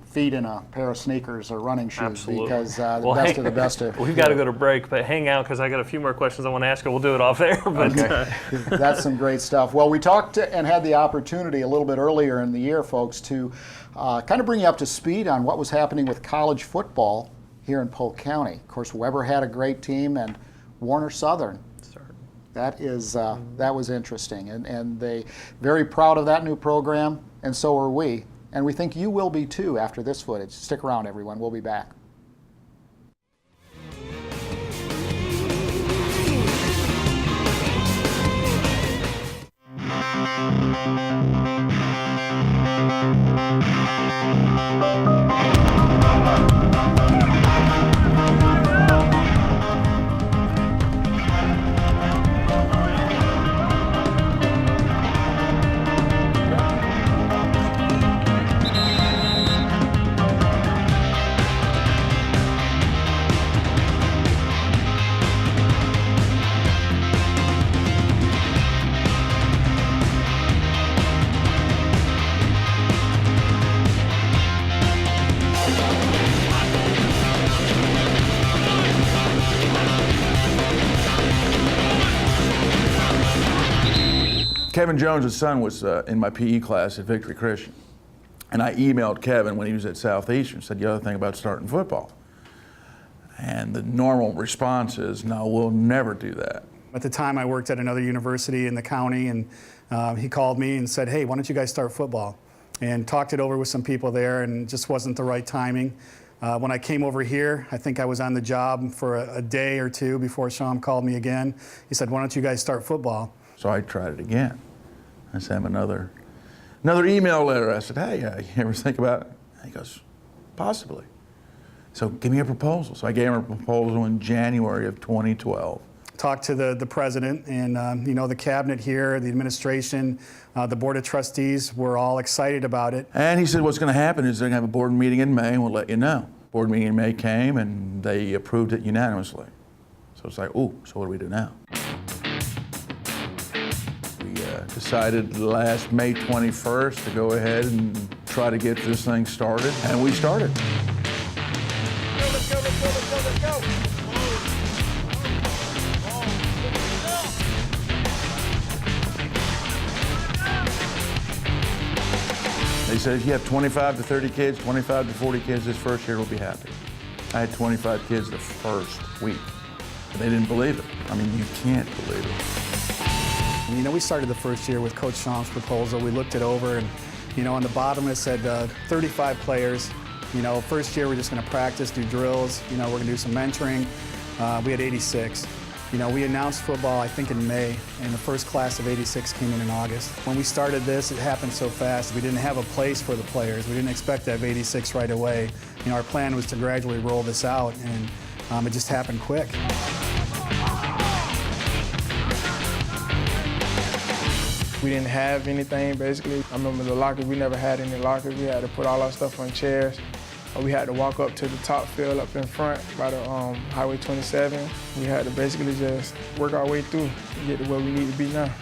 feet in a pair of sneakers or running shoes. Absolutely. Because the Well, best of the best of We've got to go to break, but hang out, because I got a few more questions I want to ask you. We'll do it off there. But That's some great stuff. Well, we talked and had the opportunity a little bit earlier in the year, folks, to kind of bring you up to speed on what was happening with college football here in Polk County. Of course, Weber had a great team, and Warner Southern. That was interesting, and they very proud of that new program, and so are we. And we think you will be too after this footage. Stick around, everyone. We'll be back. Kevin Jones' son was in my PE class at Victory Christian. And I emailed Kevin when he was at Southeastern, said, you know the thing about starting football? And the normal response is, no, we'll never do that. At the time, I worked at another university in the county, and he called me and said, hey, why don't you guys start football? And talked it over with some people there, and it just wasn't the right timing. When I came over here, I think I was on the job for a day or two before Sean called me again. He said, why don't you guys start football? So I tried it again. I sent him another email letter. I said, hey, you ever think about it? And he goes, possibly. So give me a proposal. So I gave him a proposal in January of 2012. Talked to the president and the cabinet here, the administration, the board of trustees were all excited about it. And he said what's going to happen is they're going to have a board meeting in May and we'll let you know. Board meeting in May came and they approved it unanimously. So it's like, ooh, so what do we do now? We decided last May 21st to go ahead and try to get this thing started, and we started. Let's go, let's go, let's go, let's go, let's go. said, if you have 25 to 30 kids, 25 to 40 kids this first year, we'll be happy. I had 25 kids the first week. They didn't believe it. I mean, you can't believe it. You know, we started the first year with Coach Schaum's proposal. We looked it over, and, you know, on the bottom it said 35 players. You know, first year we're just going to practice, do drills. You know, we're going to do some mentoring. We had 86. You know, we announced football, I think, in May, and the first class of 86 came in August. When we started this, it happened so fast. We didn't have a place for the players. We didn't expect to have 86 right away. You know, our plan was to gradually roll this out, and it just happened quick. We didn't have anything, basically. I remember the lockers, we never had any lockers. We had to put all our stuff on chairs. We had to walk up to the top field up in front by the Highway 27. We had to basically just work our way through and get to where we need to be now.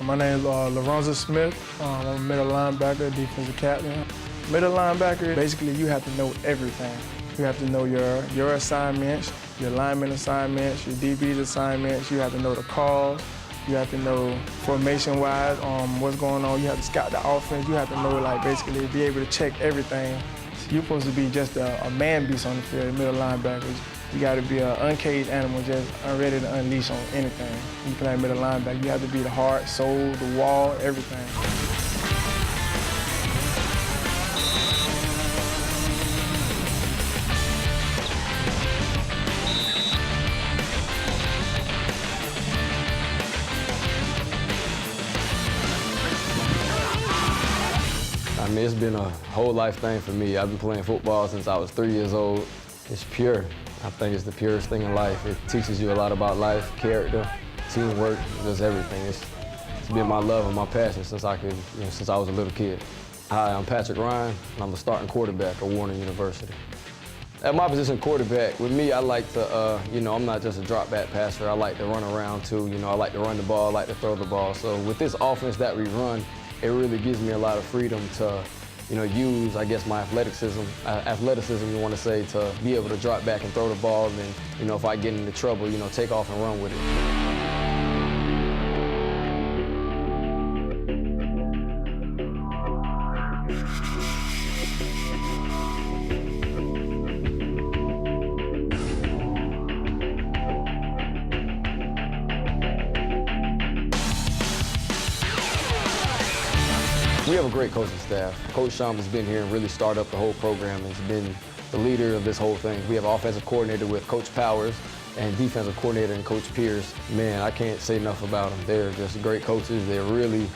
My name is LaRonza Smith. I'm a middle linebacker, defensive captain. Middle linebacker, basically you have to know everything. You have to know your assignments, your lineman assignments, your DB's assignments. You have to know the calls. You have to know formation-wise what's going on. You have to scout the offense. You have to know, like, basically be able to check everything. You're supposed to be just a man beast on the field, middle linebackers. You got to be an uncaged animal, just ready to unleash on anything. When you play middle linebacker, you have to be the heart, soul, the wall, everything. I mean, it's been a whole life thing for me. I've been playing football since I was 3 years old. It's pure. I think it's the purest thing in life. It teaches you a lot about life, character, teamwork, just everything. It's been my love and my passion since I was a little kid. Hi, I'm Patrick Ryan, and I'm the starting quarterback at Warner University. At my position, quarterback, with me, I like to, I'm not just a drop back passer. I like to run around too. You know, I like to run the ball, I like to throw the ball. So with this offense that we run, it really gives me a lot of freedom to, use, I guess, my athleticism, you want to say, to be able to drop back and throw the ball, and then, if I get into trouble, take off and run with it. We have a great coaching staff. Coach Schaum has been here and really started up the whole program and has been the leader of this whole thing. We have an offensive coordinator with Coach Powers and defensive coordinator and Coach Pierce. Man, I can't say enough about them. They're just great coaches. They're really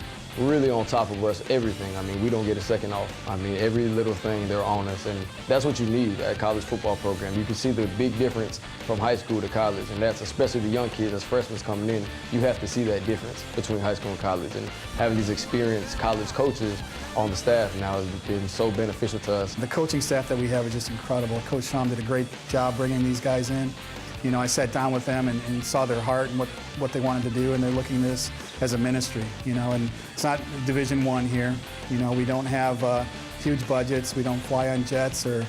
on top of us, everything. I mean, we don't get a second off. I mean, every little thing they're on us, and that's what you need at a college football program. You can see the big difference from high school to college, and that's especially the young kids as freshmen coming in. You have to see that difference between high school and college, and having these experienced college coaches on the staff now has been so beneficial to us. The coaching staff that we have is just incredible. Coach Schaum did a great job bringing these guys in. I sat down with them and saw their heart and what they wanted to do, and they're looking at this as a ministry, and it's not Division I here. We don't have huge budgets. We don't fly on jets or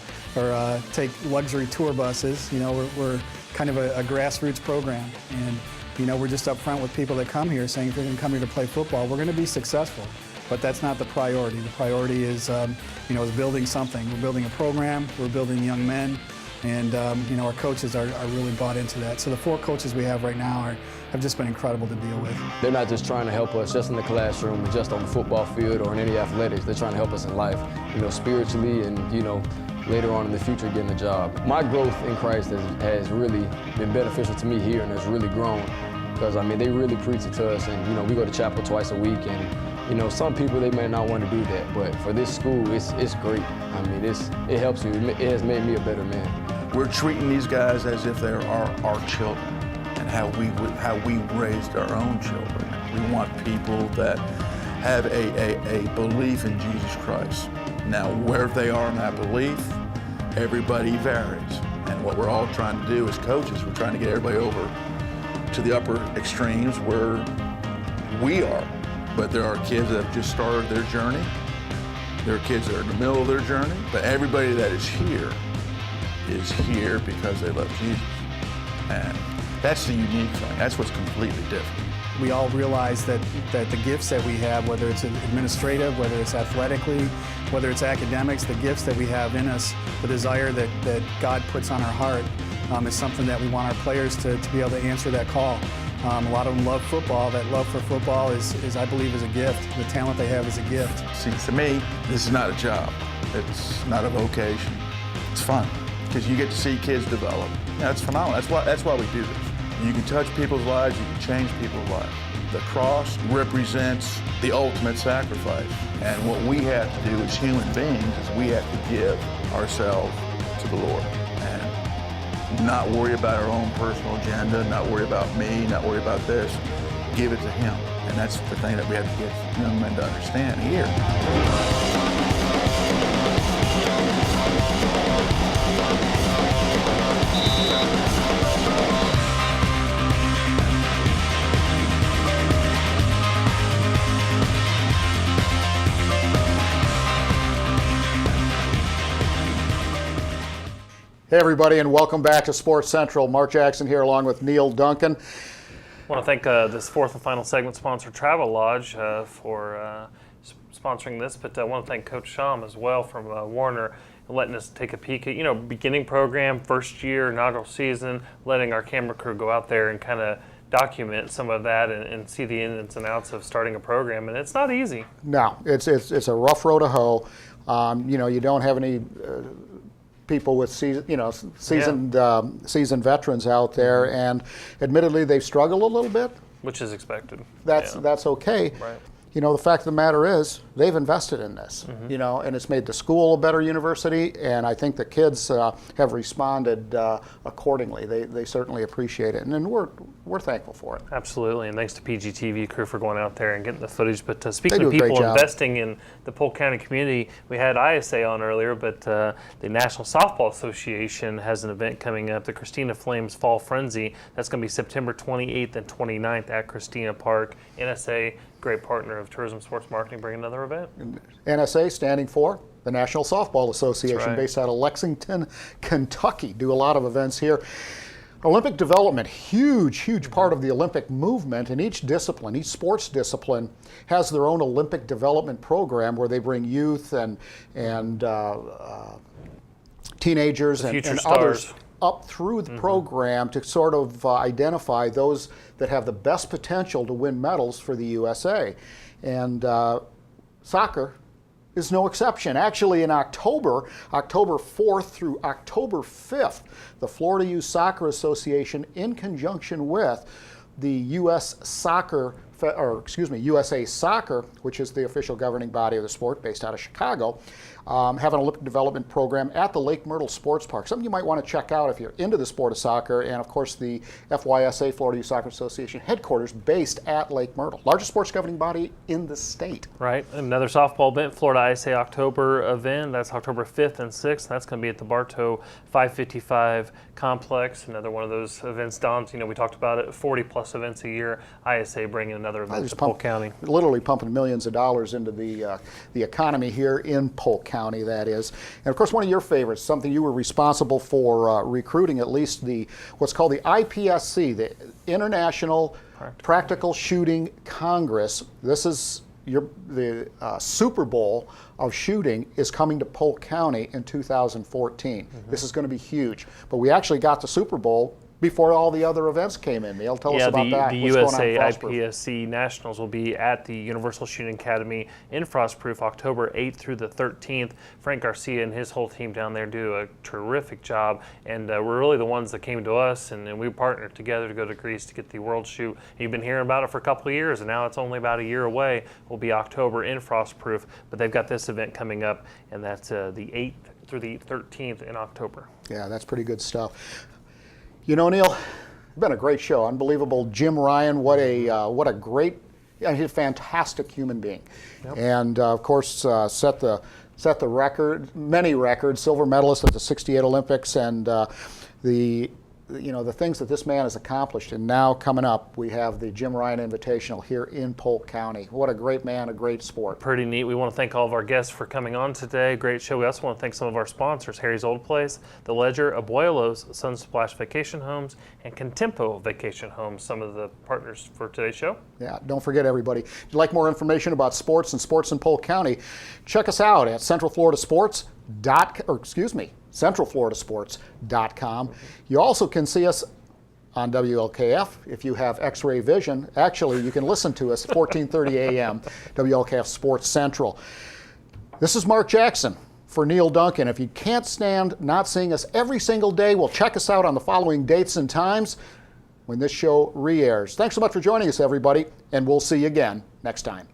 take luxury tour buses. We're kind of a grassroots program, and we're just up front with people that come here saying, if you're going to come here to play football, we're going to be successful. But that's not the priority. The priority is, is building something. We're building a program. We're building young men. And our coaches are really bought into that. So the 4 coaches we have right now have just been incredible to deal with. They're not just trying to help us just in the classroom or just on the football field or in any athletics. They're trying to help us in life, spiritually and, later on in the future getting a job. My growth in Christ has really been beneficial to me here and has really grown because, they really preach it to us, and, we go to chapel twice a week, and some people, they may not want to do that, but for this school, it's great. It helps you. It has made me a better man. We're treating these guys as if they're our children and how we raised our own children. We want people that have a belief in Jesus Christ. Now, where they are in that belief, everybody varies. And what we're all trying to do as coaches, we're trying to get everybody over to the upper extremes where we are. But there are kids that have just started their journey. There are kids that are in the middle of their journey. But everybody that is here because they love Jesus. And that's the unique thing. That's what's completely different. we all realize that the gifts that we have, whether it's administrative, whether it's athletically, whether it's academics, the gifts that we have in us, the desire that God puts on our heart is something that we want our players to be able to answer that call. A lot of them love football. That love for football is I believe, is a gift. The talent they have is a gift. See, to me, this is not a job. It's not a vocation. It's fun because you get to see kids develop. Yeah, it's phenomenal. That's why we do this. You can touch people's lives. You can change people's lives. The cross represents the ultimate sacrifice. And what we have to do as human beings is we have to give ourselves to the Lord. Not worry about our own personal agenda, not worry about me, not worry about this. Give it to Him. And that's the thing that we have to get young men to understand here. Hey everybody, and welcome back to Sports Central. Mark Jackson here along with Neil Duncan. I want to thank this fourth and final segment sponsor, Travel Lodge, for sponsoring this, but I want to thank Coach Sham as well from Warner, letting us take a peek at, beginning program, first year, inaugural season, letting our camera crew go out there and kind of document some of that and see the ins and outs of starting a program, and it's not easy. No, it's a rough road to hoe. You don't have any people with seasoned veterans out there, and admittedly they've struggled a little bit, which is expected. That's okay. Right. The fact of the matter is they've invested in this, and it's made the school a better university, and I think the kids have responded accordingly. They certainly appreciate it, and we're thankful for it. Absolutely, and thanks to PGTV crew for going out there and getting the footage. But speaking of people investing in the Polk County community, we had ISA on earlier, but the National Softball Association has an event coming up, the Christina Flames Fall Frenzy. That's going to be September 28th and 29th at Christina Park. NSA, great partner of Tourism Sports Marketing, bring another event. NSA standing for the National Softball Association, based out of Lexington, Kentucky. Do a lot of events here. Olympic development, huge part of the Olympic movement, and each discipline, each sports discipline has their own Olympic development program where they bring youth and teenagers and others up through the program to sort of identify those that have the best potential to win medals for the USA. And soccer is no exception. Actually, in October 4th through October 5th, the Florida Youth Soccer Association, in conjunction with the USA Soccer, which is the official governing body of the sport based out of Chicago, have an Olympic development program at the Lake Myrtle Sports Park. Something you might want to check out if you're into the sport of soccer, and of course the FYSA, Florida Youth Soccer Association headquarters based at Lake Myrtle. Largest sports governing body in the state. Right. Another softball event, Florida ISA October event. That's October 5th and 6th. That's going to be at the Bartow 555 complex. Another one of those events, Don, we talked about it, 40 plus events a year. ISA bringing another event to Polk County. Literally pumping millions of dollars into the economy here in Polk County, that is. And of course, one of your favorites, something you were responsible for recruiting, at least what's called the IPSC, the International Practical Shooting Congress. This is the Super Bowl of shooting is coming to Polk County in 2014. This is going to be huge. But we actually got the Super Bowl before all the other events came in. Neil, tell us about that. The USA IPSC Nationals will be at the Universal Shooting Academy in Frostproof October 8th through the 13th. Frank Garcia and his whole team down there do a terrific job, and we're really the ones that came to us, and we partnered together to go to Greece to get the World Shoot. You've been hearing about it for a couple of years, and now it's only about a year away. Will be October in Frostproof, but they've got this event coming up, and that's the 8th through the 13th in October. Yeah, that's pretty good stuff. Neil, it's been a great show. Unbelievable. Jim Ryun, what a great, he's a fantastic human being. Yep. And of course, set the record, many records, silver medalist at the '68 Olympics, and the you know, the things that this man has accomplished. And now coming up, we have the Jim Ryun Invitational here in Polk County. What a great man, a great sport. Pretty neat. We want to thank all of our guests for coming on today. Great show. We also want to thank some of our sponsors, Harry's Old Place, The Ledger, Abuelos, Sunsplash Vacation Homes, and Contempo Vacation Homes, some of the partners for today's show. Yeah, don't forget, everybody, if you'd like more information about sports and sports in Polk County, check us out at centralfloridasports.com. You also can see us on WLKF if you have X-ray vision. Actually, you can listen to us 14:30 a.m. WLKF Sports Central. This is Mark Jackson for Neil Duncan. If you can't stand not seeing us every single day, well, check us out on the following dates and times when this show re-airs. Thanks so much for joining us, everybody, and we'll see you again next time.